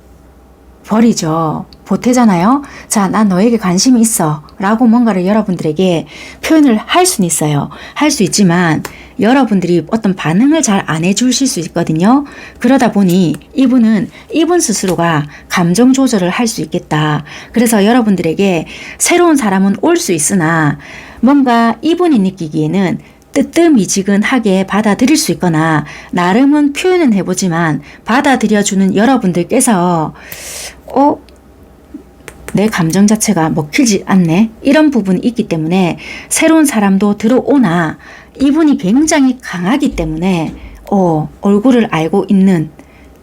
버리죠. 보태잖아요. 자, 난 너에게 관심이 있어 라고 뭔가를 여러분들에게 표현을 할 수는 있어요. 할 수 있지만 여러분들이 어떤 반응을 잘 안 해주실 수 있거든요. 그러다 보니 이분 스스로가 감정 조절을 할 수 있겠다. 그래서 여러분들에게 새로운 사람은 올 수 있으나 뭔가 이분이 느끼기에는 뜨뜻미지근하게 받아들일 수 있거나 나름은 표현은 해보지만 받아들여주는 여러분들께서 내 감정 자체가 먹히지 않네. 이런 부분이 있기 때문에 새로운 사람도 들어오나 이분이 굉장히 강하기 때문에 얼굴을 알고 있는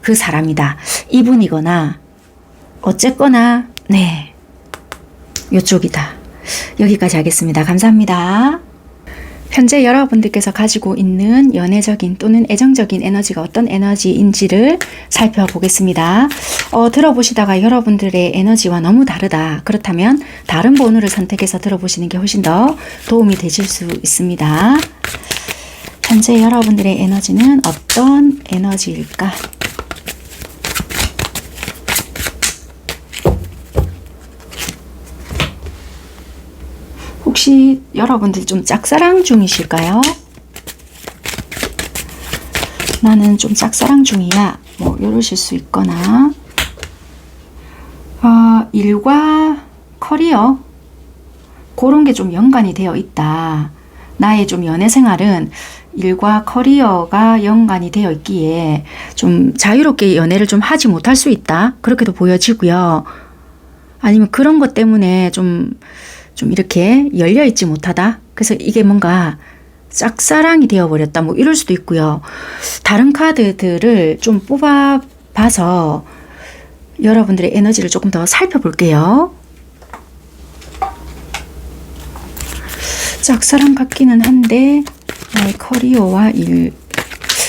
그 사람이다. 이분이거나 어쨌거나 네, 요쪽이다. 여기까지 하겠습니다. 감사합니다. 현재 여러분들께서 가지고 있는 연애적인 또는 애정적인 에너지가 어떤 에너지인지를 살펴보겠습니다. 들어보시다가 여러분들의 에너지와 너무 다르다. 그렇다면 다른 번호를 선택해서 들어보시는 게 훨씬 더 도움이 되실 수 있습니다. 현재 여러분들의 에너지는 어떤 에너지일까? 혹시 여러분들 좀 짝사랑 중이실까요? 나는 좀 짝사랑 중이야. 뭐 이러실 수 있거나 일과 커리어 그런 게 좀 연관이 되어 있다. 나의 좀 연애 생활은 일과 커리어가 연관이 되어 있기에 좀 자유롭게 연애를 좀 하지 못할 수 있다. 그렇게도 보여지고요. 아니면 그런 것 때문에 좀 이렇게 열려있지 못하다. 그래서 이게 뭔가 짝사랑이 되어버렸다. 뭐 이럴 수도 있고요. 다른 카드들을 좀 뽑아봐서 여러분들의 에너지를 조금 더 살펴볼게요. 짝사랑 같기는 한데 나의 커리어와 일,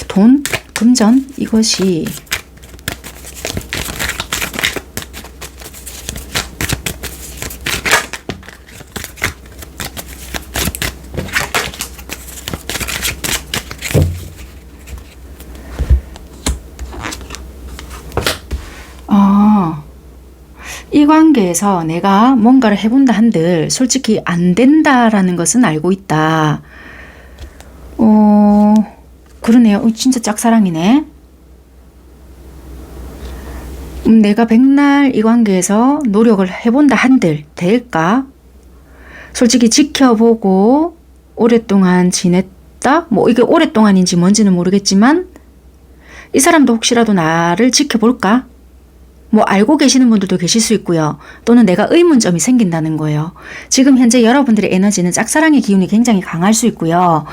돈, 금전 이것이 이 관계에서 내가 뭔가를 해본다 한들 솔직히 안 된다라는 것은 알고 있다. 그러네요. 진짜 짝사랑이네. 내가 백날 이 관계에서 노력을 해본다 한들 될까? 솔직히 지켜보고 오랫동안 지냈다? 뭐 이게 오랫동안인지 뭔지는 모르겠지만 이 사람도 혹시라도 나를 지켜볼까? 뭐 알고 계시는 분들도 계실 수 있고요. 또는 내가 의문점이 생긴다는 거예요. 지금 현재 여러분들의 에너지는 짝사랑의 기운이 굉장히 강할 수 있고요.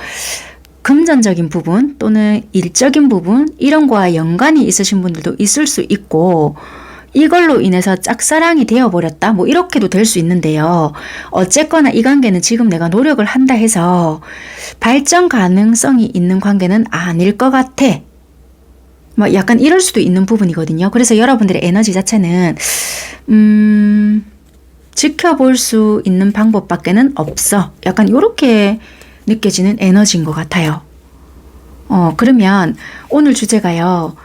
금전적인 부분 또는 일적인 부분 이런 거와 연관이 있으신 분들도 있을 수 있고 이걸로 인해서 짝사랑이 되어버렸다 뭐 이렇게도 될 수 있는데요. 어쨌거나 이 관계는 지금 내가 노력을 한다 해서 발전 가능성이 있는 관계는 아닐 것 같아. 뭐 약간 이럴 수도 있는 부분이거든요. 그래서 여러분들의 에너지 자체는 지켜볼 수 있는 방법밖에는 없어. 약간 이렇게 느껴지는 에너지인 것 같아요. 그러면 오늘 주제가요.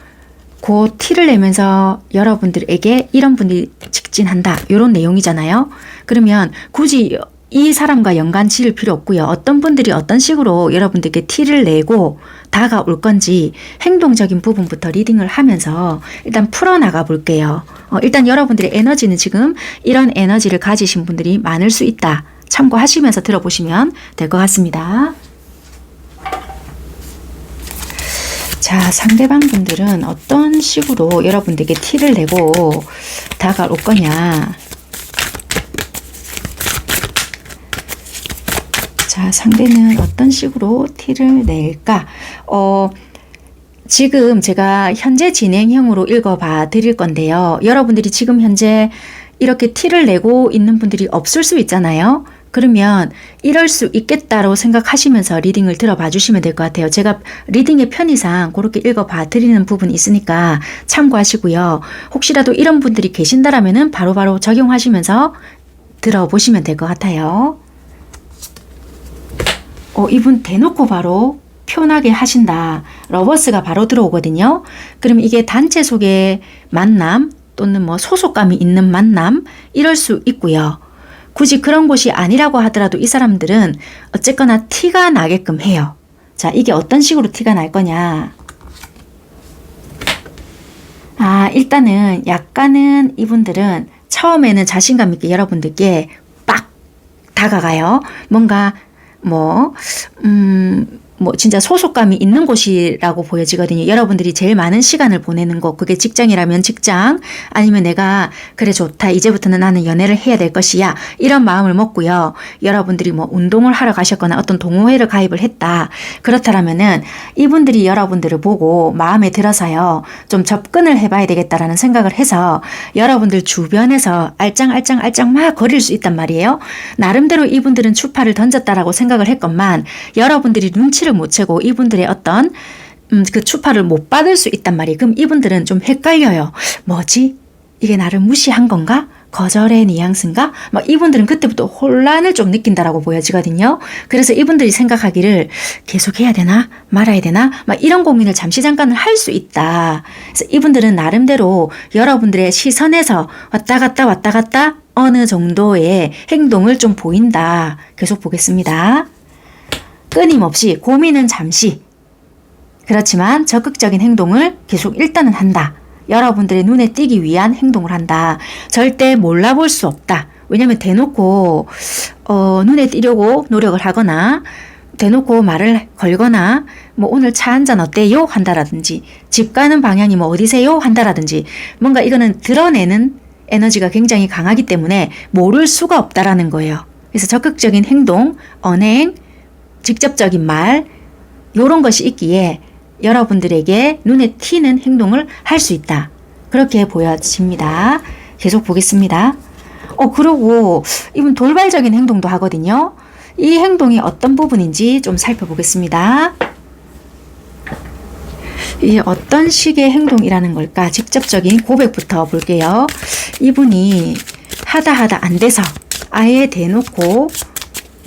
그 티를 내면서 여러분들에게 이런 분이 직진한다. 이런 내용이잖아요. 그러면 굳이 이 사람과 연관 지을 필요 없고요. 어떤 분들이 어떤 식으로 여러분들께 티를 내고 다가올 건지 행동적인 부분부터 리딩을 하면서 일단 풀어나가 볼게요. 일단 여러분들의 에너지는 지금 이런 에너지를 가지신 분들이 많을 수 있다. 참고하시면서 들어보시면 될 것 같습니다. 자, 상대방 분들은 어떤 식으로 여러분들에게 티를 내고 다가올 거냐. 자, 상대는 어떤 식으로 티를 낼까? 지금 제가 현재 진행형으로 읽어봐 드릴 건데요. 여러분들이 지금 현재 이렇게 티를 내고 있는 분들이 없을 수 있잖아요. 그러면 이럴 수 있겠다고 생각하시면서 리딩을 들어봐 주시면 될 것 같아요. 제가 리딩의 편의상 그렇게 읽어봐 드리는 부분이 있으니까 참고하시고요. 혹시라도 이런 분들이 계신다라면 바로바로 적용하시면서 들어보시면 될 것 같아요. 이분 대놓고 바로 표현하게 하신다. 러버스가 바로 들어오거든요. 그럼 이게 단체 속의 만남 또는 뭐 소속감이 있는 만남 이럴 수 있고요. 굳이 그런 곳이 아니라고 하더라도 이 사람들은 어쨌거나 티가 나게끔 해요. 자, 이게 어떤 식으로 티가 날 거냐. 일단은 약간은 이분들은 처음에는 자신감 있게 여러분들께 빡 다가가요. 뭔가 뭐 진짜 소속감이 있는 곳이라고 보여지거든요. 여러분들이 제일 많은 시간을 보내는 곳, 그게 직장이라면 직장, 아니면 내가 그래 좋다, 이제부터는 나는 연애를 해야 될 것이야, 이런 마음을 먹고요. 여러분들이 뭐 운동을 하러 가셨거나 어떤 동호회를 가입을 했다, 그렇다면은 이분들이 여러분들을 보고 마음에 들어서요, 좀 접근을 해봐야 되겠다라는 생각을 해서 여러분들 주변에서 알짱알짱 막 거릴 수 있단 말이에요. 나름대로 이분들은 추파를 던졌다라고 생각을 했건만 여러분들이 눈치를 못 채고 이분들의 어떤 그 추파를 못 받을 수 있단 말이에요. 그럼 이분들은 좀 헷갈려요. 뭐지? 이게 나를 무시한 건가? 거절의 뉘앙스인가? 막 이분들은 그때부터 혼란을 좀 느낀다라고 보여지거든요. 그래서 이분들이 생각하기를 계속 해야 되나? 말아야 되나? 막 이런 고민을 잠시 잠깐은 할 수 있다. 그래서 이분들은 나름대로 여러분들의 시선에서 왔다 갔다 어느 정도의 행동을 좀 보인다. 계속 보겠습니다. 끊임없이 고민은 잠시, 그렇지만 적극적인 행동을 계속 일단은 한다. 여러분들의 눈에 띄기 위한 행동을 한다. 절대 몰라볼 수 없다. 왜냐하면 대놓고 눈에 띄려고 노력을 하거나 대놓고 말을 걸거나 뭐 오늘 차 한잔 어때요? 한다라든지 집 가는 방향이 뭐 어디세요? 한다라든지 뭔가 이거는 드러내는 에너지가 굉장히 강하기 때문에 모를 수가 없다라는 거예요. 그래서 적극적인 행동, 언행, 직접적인 말, 이런 것이 있기에 여러분들에게 눈에 튀는 행동을 할 수 있다. 그렇게 보여집니다. 계속 보겠습니다. 그리고 이분 돌발적인 행동도 하거든요. 이 행동이 어떤 부분인지 좀 살펴보겠습니다. 이 어떤 식의 행동이라는 걸까? 직접적인 고백부터 볼게요. 이분이 하다 안 돼서 아예 대놓고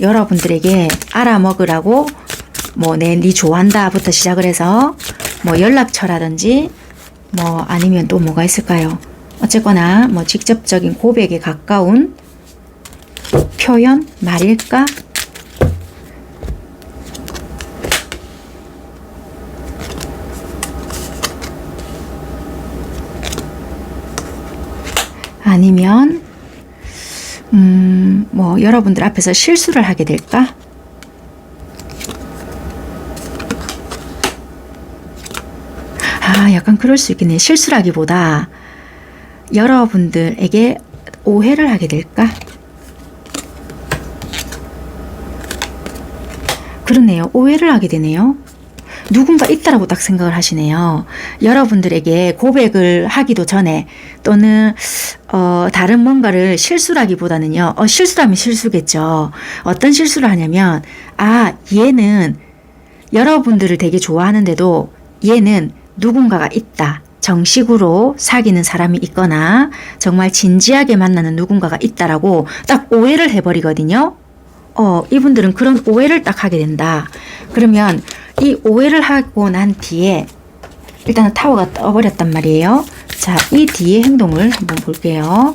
여러분들에게 알아먹으라고 뭐 네 좋아한다부터 시작을 해서 뭐 연락처라든지 뭐 아니면 또 뭐가 있을까요? 어쨌거나 뭐 직접적인 고백에 가까운 표현 말일까? 아니면 뭐 여러분들 앞에서 실수를 하게 될까? 약간 그럴 수 있겠네요. 실수라기보다 여러분들에게 오해를 하게 될까? 그러네요. 오해를 하게 되네요. 누군가 있다라고 딱 생각을 하시네요. 여러분들에게 고백을 하기도 전에 또는 다른 뭔가를 실수라기보다는요. 실수라면 실수겠죠. 어떤 실수를 하냐면 얘는 여러분들을 되게 좋아하는데도 얘는 누군가가 있다. 정식으로 사귀는 사람이 있거나 정말 진지하게 만나는 누군가가 있다라고 딱 오해를 해버리거든요. 이분들은 그런 오해를 딱 하게 된다. 그러면 이 오해를 하고 난 뒤에 일단은 타워가 떠버렸단 말이에요. 자, 이 뒤에 행동을 한번 볼게요.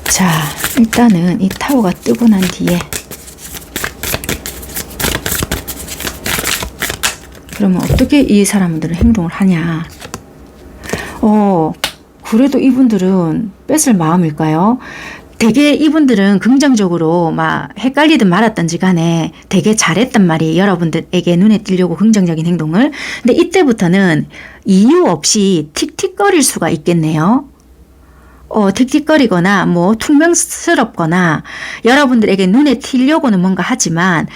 자, 일단은 이 타워가 뜨고 난 뒤에 그러면 어떻게 이 사람들은 행동을 하냐? 그래도 이분들은 뺏을 마음일까요? 되게 이분들은 긍정적으로 막 헷갈리든 말았던지 간에 되게 잘했단 말이에요. 여러분들에게 눈에 띄려고 긍정적인 행동을. 근데 이때부터는 이유 없이 틱틱거릴 수가 있겠네요. 틱틱거리거나 뭐 퉁명스럽거나 여러분들에게 눈에 튀려고는 뭔가 하지만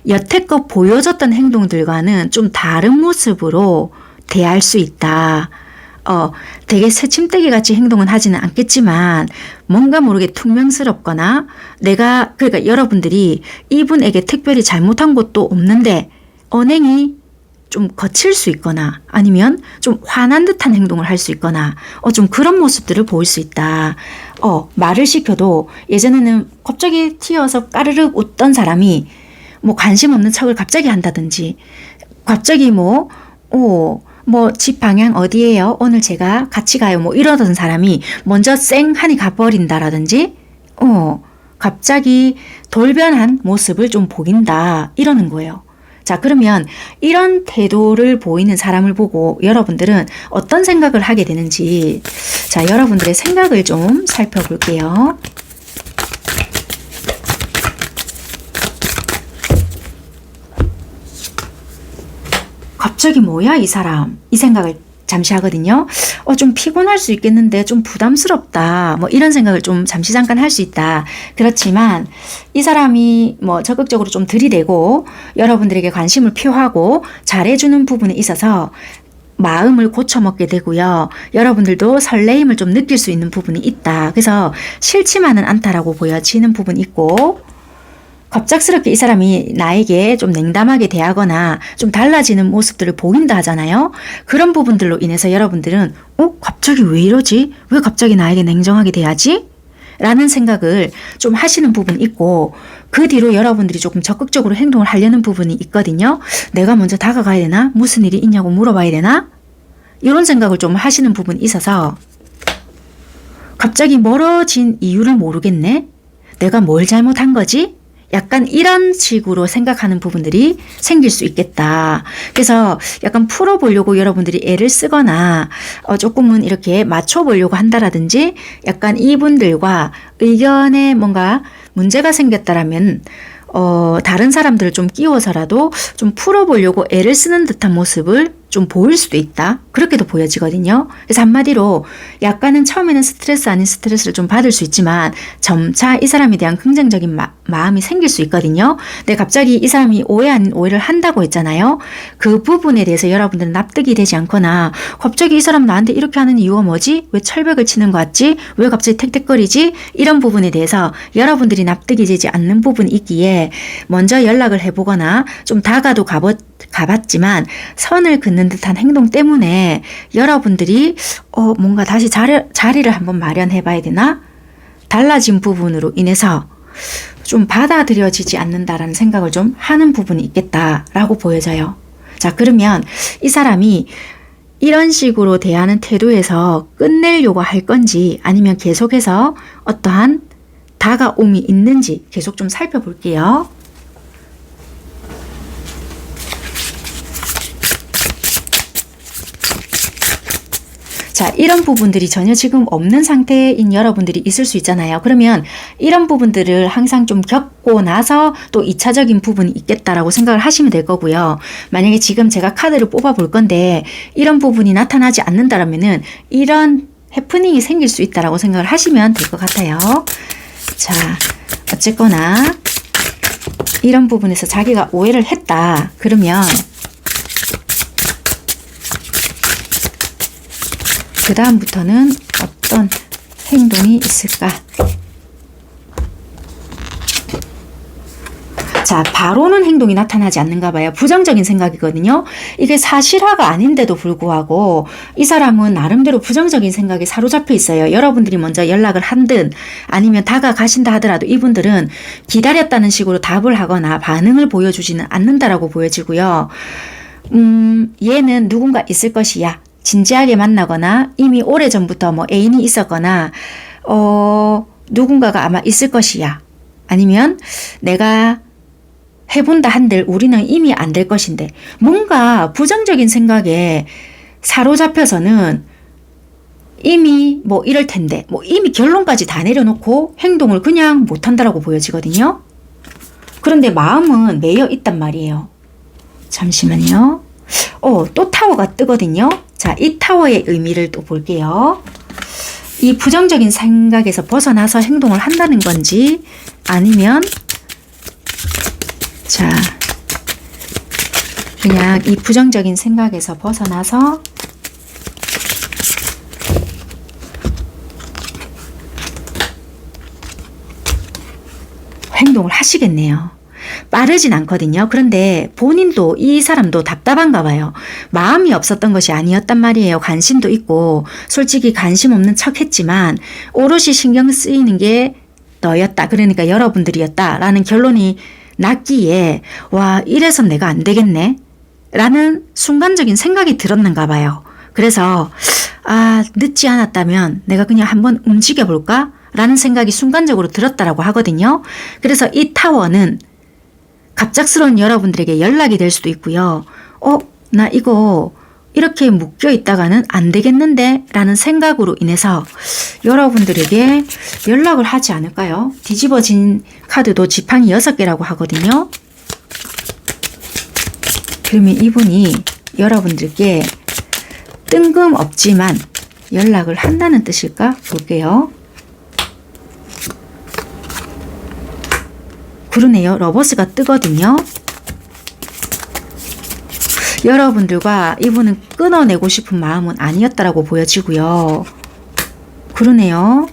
여태껏 보여줬던 행동들과는 좀 다른 모습으로 대할 수 있다. 되게 새침대기 같이 행동은 하지는 않겠지만 뭔가 모르게 퉁명스럽거나 그러니까 여러분들이 이분에게 특별히 잘못한 것도 없는데 언행이 좀 거칠 수 있거나 아니면 좀 화난 듯한 행동을 할 수 있거나 좀 그런 모습들을 보일 수 있다. 말을 시켜도 예전에는 갑자기 튀어서 까르륵 웃던 사람이 뭐 관심 없는 척을 갑자기 한다든지 갑자기 뭐 집 방향 어디예요? 오늘 제가 같이 가요. 뭐 이러던 사람이 먼저 쌩하니 가버린다라든지 갑자기 돌변한 모습을 좀 보인다 이러는 거예요. 자, 그러면 이런 태도를 보이는 사람을 보고 여러분들은 어떤 생각을 하게 되는지 자, 여러분들의 생각을 좀 살펴볼게요. 갑자기 뭐야 이 사람, 이 생각을 잠시 하거든요. 좀 피곤할 수 있겠는데 좀 부담스럽다. 뭐 이런 생각을 좀 잠시 잠깐 할 수 있다. 그렇지만 이 사람이 뭐 적극적으로 좀 들이대고 여러분들에게 관심을 표하고 잘해주는 부분에 있어서 마음을 고쳐먹게 되고요. 여러분들도 설레임을 좀 느낄 수 있는 부분이 있다. 그래서 싫지만은 않다라고 보여지는 부분이 있고, 갑작스럽게 이 사람이 나에게 좀 냉담하게 대하거나 좀 달라지는 모습들을 보인다 하잖아요. 그런 부분들로 인해서 여러분들은 갑자기 왜 이러지? 왜 갑자기 나에게 냉정하게 대하지? 라는 생각을 좀 하시는 부분이 있고, 그 뒤로 여러분들이 조금 적극적으로 행동을 하려는 부분이 있거든요. 내가 먼저 다가가야 되나? 무슨 일이 있냐고 물어봐야 되나? 이런 생각을 좀 하시는 부분이 있어서 갑자기 멀어진 이유를 모르겠네? 내가 뭘 잘못한 거지? 약간 이런 식으로 생각하는 부분들이 생길 수 있겠다. 그래서 약간 풀어보려고 여러분들이 애를 쓰거나 조금은 이렇게 맞춰보려고 한다라든지 약간 이분들과 의견에 뭔가 문제가 생겼다라면 다른 사람들을 좀 끼워서라도 좀 풀어보려고 애를 쓰는 듯한 모습을 좀 보일 수도 있다. 그렇게도 보여지거든요. 그래서 한마디로 약간은 처음에는 스트레스 아닌 스트레스를 좀 받을 수 있지만 점차 이 사람에 대한 긍정적인 마음이 생길 수 있거든요. 근데 갑자기 이 사람이 오해 아닌 오해를 한다고 했잖아요. 그 부분에 대해서 여러분들은 납득이 되지 않거나 갑자기 이 사람 나한테 이렇게 하는 이유가 뭐지? 왜 철벽을 치는 것 같지? 왜 갑자기 택택거리지? 이런 부분에 대해서 여러분들이 납득이 되지 않는 부분이 있기에 먼저 연락을 해보거나 좀 다가도 가봤지만 선을 긋는 듯한 행동 때문에 여러분들이 뭔가 다시 자리를 한번 마련해 봐야 되나? 달라진 부분으로 인해서 좀 받아들여지지 않는다라는 생각을 좀 하는 부분이 있겠다라고 보여져요. 자, 그러면 이 사람이 이런 식으로 대하는 태도에서 끝내려고 할 건지 아니면 계속해서 어떠한 다가옴이 있는지 계속 좀 살펴볼게요. 자, 이런 부분들이 전혀 지금 없는 상태인 여러분들이 있을 수 있잖아요. 그러면 이런 부분들을 항상 좀 겪고 나서 또 2차적인 부분이 있겠다라고 생각을 하시면 될 거고요. 만약에 지금 제가 카드를 뽑아 볼 건데 이런 부분이 나타나지 않는다라면은 이런 해프닝이 생길 수 있다라고 생각을 하시면 될 것 같아요. 자, 어쨌거나 이런 부분에서 자기가 오해를 했다. 그러면 그 다음부터는 어떤 행동이 있을까? 자, 바로는 행동이 나타나지 않는가 봐요. 부정적인 생각이거든요. 이게 사실화가 아닌데도 불구하고 이 사람은 나름대로 부정적인 생각에 사로잡혀 있어요. 여러분들이 먼저 연락을 한든 아니면 다가가신다 하더라도 이분들은 기다렸다는 식으로 답을 하거나 반응을 보여주지는 않는다라고 보여지고요. 얘는 누군가 있을 것이야. 진지하게 만나거나 이미 오래전부터 뭐 애인이 있었거나 누군가가 아마 있을 것이야. 아니면 내가 해본다 한들 우리는 이미 안 될 것인데 뭔가 부정적인 생각에 사로잡혀서는 이미 뭐 이럴 텐데 뭐 이미 결론까지 다 내려놓고 행동을 그냥 못한다라고 보여지거든요. 그런데 마음은 매여 있단 말이에요. 잠시만요. 또 타워가 뜨거든요. 자, 이 타워의 의미를 또 볼게요. 이 부정적인 생각에서 벗어나서 행동을 한다는 건지 아니면 자, 그냥 이 부정적인 생각에서 벗어나서 행동을 하시겠네요. 빠르진 않거든요. 그런데 본인도 이 사람도 답답한가 봐요. 마음이 없었던 것이 아니었단 말이에요. 관심도 있고 솔직히 관심 없는 척 했지만 오롯이 신경 쓰이는 게 너였다. 그러니까 여러분들이었다. 라는 결론이 났기에 와, 이래서 내가 안 되겠네. 라는 순간적인 생각이 들었는가 봐요. 그래서 늦지 않았다면 내가 그냥 한번 움직여 볼까? 라는 생각이 순간적으로 들었다라고 하거든요. 그래서 이 타워는 갑작스러운 여러분들에게 연락이 될 수도 있고요. 나 이거 이렇게 묶여 있다가는 안 되겠는데 라는 생각으로 인해서 여러분들에게 연락을 하지 않을까요? 뒤집어진 카드도 지팡이 6개라고 하거든요. 그러면 이분이 여러분들께 뜬금없지만 연락을 한다는 뜻일까? 볼게요. 그러네요. 러버스가 뜨거든요. 여러분들과 이분은 끊어내고 싶은 마음은 아니었다라고 보여지고요. 그러네요.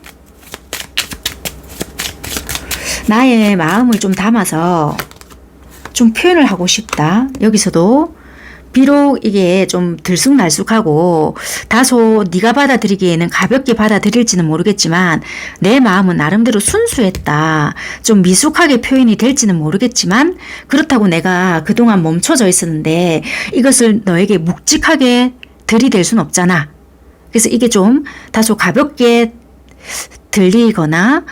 나의 마음을 좀 담아서 좀 표현을 하고 싶다. 여기서도 비록 이게 좀 들쑥날쑥하고 다소 네가 받아들이기에는 가볍게 받아들일지는 모르겠지만 내 마음은 나름대로 순수했다. 좀 미숙하게 표현이 될지는 모르겠지만 그렇다고 내가 그동안 멈춰져 있었는데 이것을 너에게 묵직하게 들이댈 순 없잖아. 그래서 이게 좀 다소 가볍게 들리거나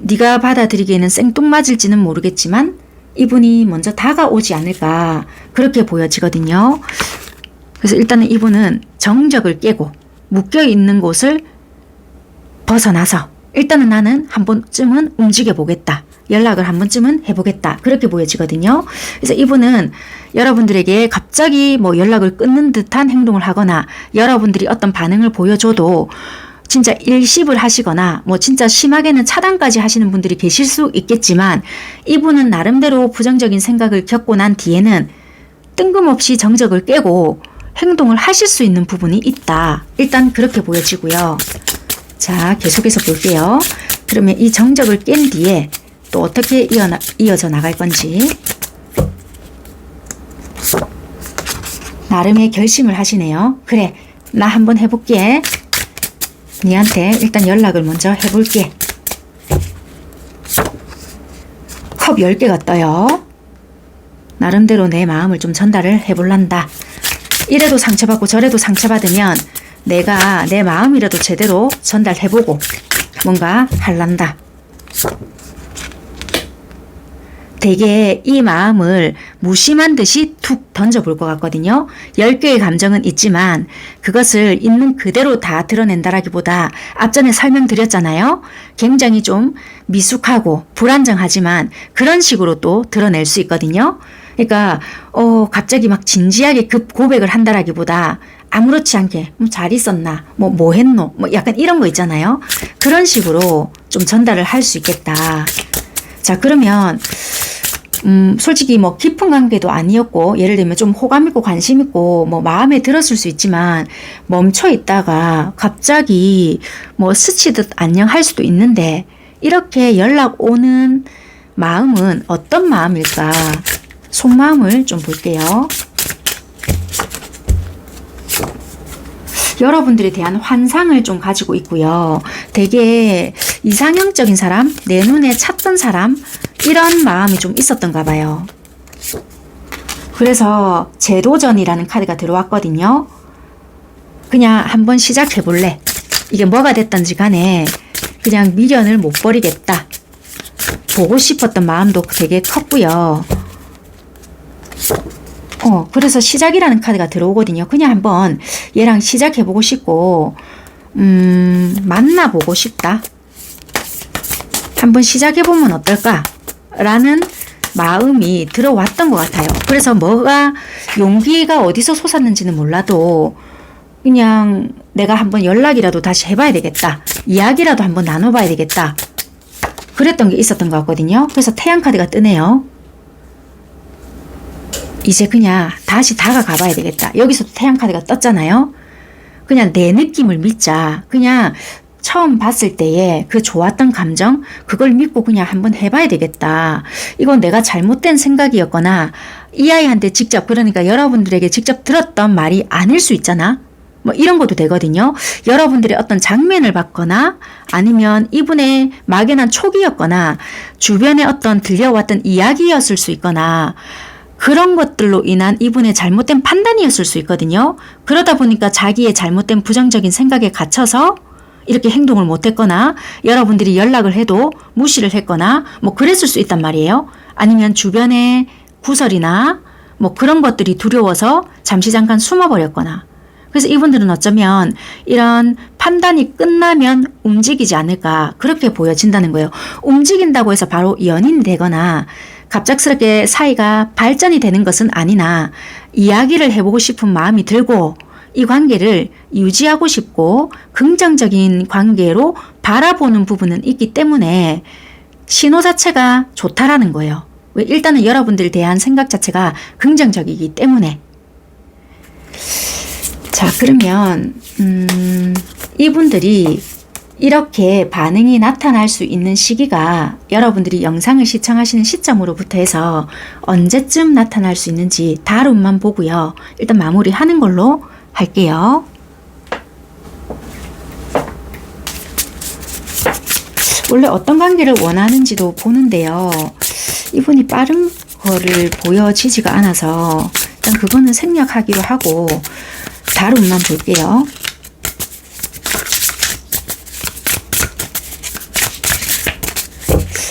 네가 받아들이기에는 생뚱맞을지는 모르겠지만 이분이 먼저 다가오지 않을까 그렇게 보여지거든요. 그래서 일단은 이분은 정적을 깨고 묶여있는 곳을 벗어나서 일단은 나는 한 번쯤은 움직여 보겠다. 연락을 한 번쯤은 해보겠다. 그렇게 보여지거든요. 그래서 이분은 여러분들에게 갑자기 뭐 연락을 끊는 듯한 행동을 하거나 여러분들이 어떤 반응을 보여줘도 진짜 일십을 하시거나 뭐 진짜 심하게는 차단까지 하시는 분들이 계실 수 있겠지만 이분은 나름대로 부정적인 생각을 겪고 난 뒤에는 뜬금없이 정적을 깨고 행동을 하실 수 있는 부분이 있다. 일단 그렇게 보여지고요. 자, 계속해서 볼게요. 그러면 이 정적을 깬 뒤에 또 어떻게 이어져 나갈 건지 나름의 결심을 하시네요. 그래, 나 한번 해볼게. 니한테 일단 연락을 먼저 해볼게. 컵 10개가 떠요. 나름대로 내 마음을 좀 전달을 해볼란다. 이래도 상처받고 저래도 상처받으면 내가 내 마음이라도 제대로 전달해보고 뭔가 할란다. 되게 이 마음을 무심한 듯이 툭 던져볼 것 같거든요. 10개의 감정은 있지만 그것을 있는 그대로 다 드러낸다라기보다 앞전에 설명드렸잖아요. 굉장히 좀 미숙하고 불안정하지만 그런 식으로 또 드러낼 수 있거든요. 그러니까 갑자기 막 진지하게 급 고백을 한다라기보다 아무렇지 않게 잘 있었나 뭐 했노 뭐 약간 이런 거 있잖아요. 그런 식으로 좀 전달을 할 수 있겠다. 자, 그러면 솔직히 뭐 깊은 관계도 아니었고 예를 들면 좀 호감 있고 관심 있고 뭐 마음에 들었을 수 있지만 멈춰 있다가 갑자기 뭐 스치듯 안녕 할 수도 있는데 이렇게 연락 오는 마음은 어떤 마음일까? 속마음을 좀 볼게요. 여러분들에 대한 환상을 좀 가지고 있고요. 되게 이상형적인 사람, 내 눈에 찼던 사람 이런 마음이 좀 있었던가 봐요. 그래서 재도전이라는 카드가 들어왔거든요. 그냥 한번 시작해 볼래. 이게 뭐가 됐든지 간에 그냥 미련을 못 버리겠다. 보고 싶었던 마음도 되게 컸고요. 그래서 시작이라는 카드가 들어오거든요. 그냥 한번 얘랑 시작해보고 싶고 만나보고 싶다. 한번 시작해보면 어떨까? 라는 마음이 들어왔던 것 같아요. 그래서 뭐가 용기가 어디서 솟았는지는 몰라도 그냥 내가 한번 연락이라도 다시 해봐야 되겠다. 이야기라도 한번 나눠봐야 되겠다. 그랬던 게 있었던 것 같거든요. 그래서 태양 카드가 뜨네요. 이제 그냥 다시 다가가 봐야 되겠다. 여기서 태양 카드가 떴잖아요. 그냥 내 느낌을 믿자. 그냥 처음 봤을 때의 그 좋았던 감정 그걸 믿고 그냥 한번 해봐야 되겠다. 이건 내가 잘못된 생각이었거나 이 아이한테 직접 그러니까 여러분들에게 직접 들었던 말이 아닐 수 있잖아. 뭐 이런 것도 되거든요. 여러분들의 어떤 장면을 봤거나 아니면 이분의 막연한 촉이었거나 주변에 어떤 들려왔던 이야기였을 수 있거나 그런 것들로 인한 이분의 잘못된 판단이었을 수 있거든요. 그러다 보니까 자기의 잘못된 부정적인 생각에 갇혀서 이렇게 행동을 못했거나 여러분들이 연락을 해도 무시를 했거나 뭐 그랬을 수 있단 말이에요. 아니면 주변에 구설이나 뭐 그런 것들이 두려워서 잠시 잠깐 숨어버렸거나 그래서 이분들은 어쩌면 이런 판단이 끝나면 움직이지 않을까 그렇게 보여진다는 거예요. 움직인다고 해서 바로 연인이 되거나 갑작스럽게 사이가 발전이 되는 것은 아니나 이야기를 해보고 싶은 마음이 들고 이 관계를 유지하고 싶고 긍정적인 관계로 바라보는 부분은 있기 때문에 신호 자체가 좋다라는 거예요. 왜? 일단은 여러분들 대한 생각 자체가 긍정적이기 때문에. 자, 그러면 이분들이 이렇게 반응이 나타날 수 있는 시기가 여러분들이 영상을 시청하시는 시점으로부터 해서 언제쯤 나타날 수 있는지 다룸만 보고요. 일단 마무리하는 걸로 할게요. 원래 어떤 관계를 원하는지도 보는데요. 이분이 빠른 거를 보여지지가 않아서 일단 그거는 생략하기로 하고 다룸만 볼게요.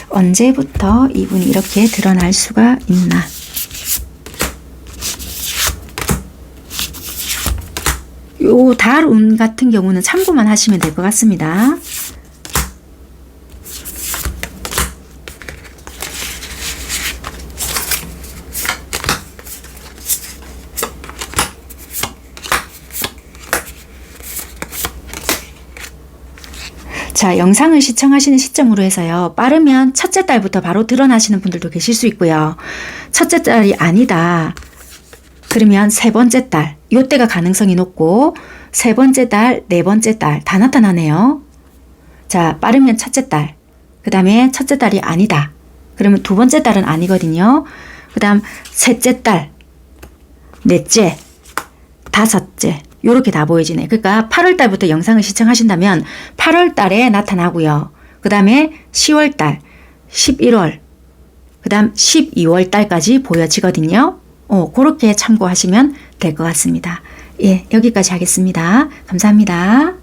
언제부터 이분이 이렇게 드러날 수가 있나? 요 달운 같은 경우는 참고만 하시면 될 것 같습니다. 자, 영상을 시청하시는 시점으로 해서요. 빠르면 첫째 달부터 바로 드러나시는 분들도 계실 수 있고요. 첫째 달이 아니다. 그러면 세 번째 달, 요때가 가능성이 높고 세 번째 달, 네 번째 달 다 나타나네요. 자, 빠르면 첫째 달, 그 다음에 첫째 달이 아니다. 그러면 두 번째 달은 아니거든요. 그 다음 셋째 달, 넷째, 다섯째 요렇게 다 보여지네. 그러니까 8월 달부터 영상을 시청하신다면 8월 달에 나타나고요. 그 다음에 10월 달, 11월, 그 다음 12월 달까지 보여지거든요. 그렇게 참고하시면 될 것 같습니다. 예, 여기까지 하겠습니다. 감사합니다.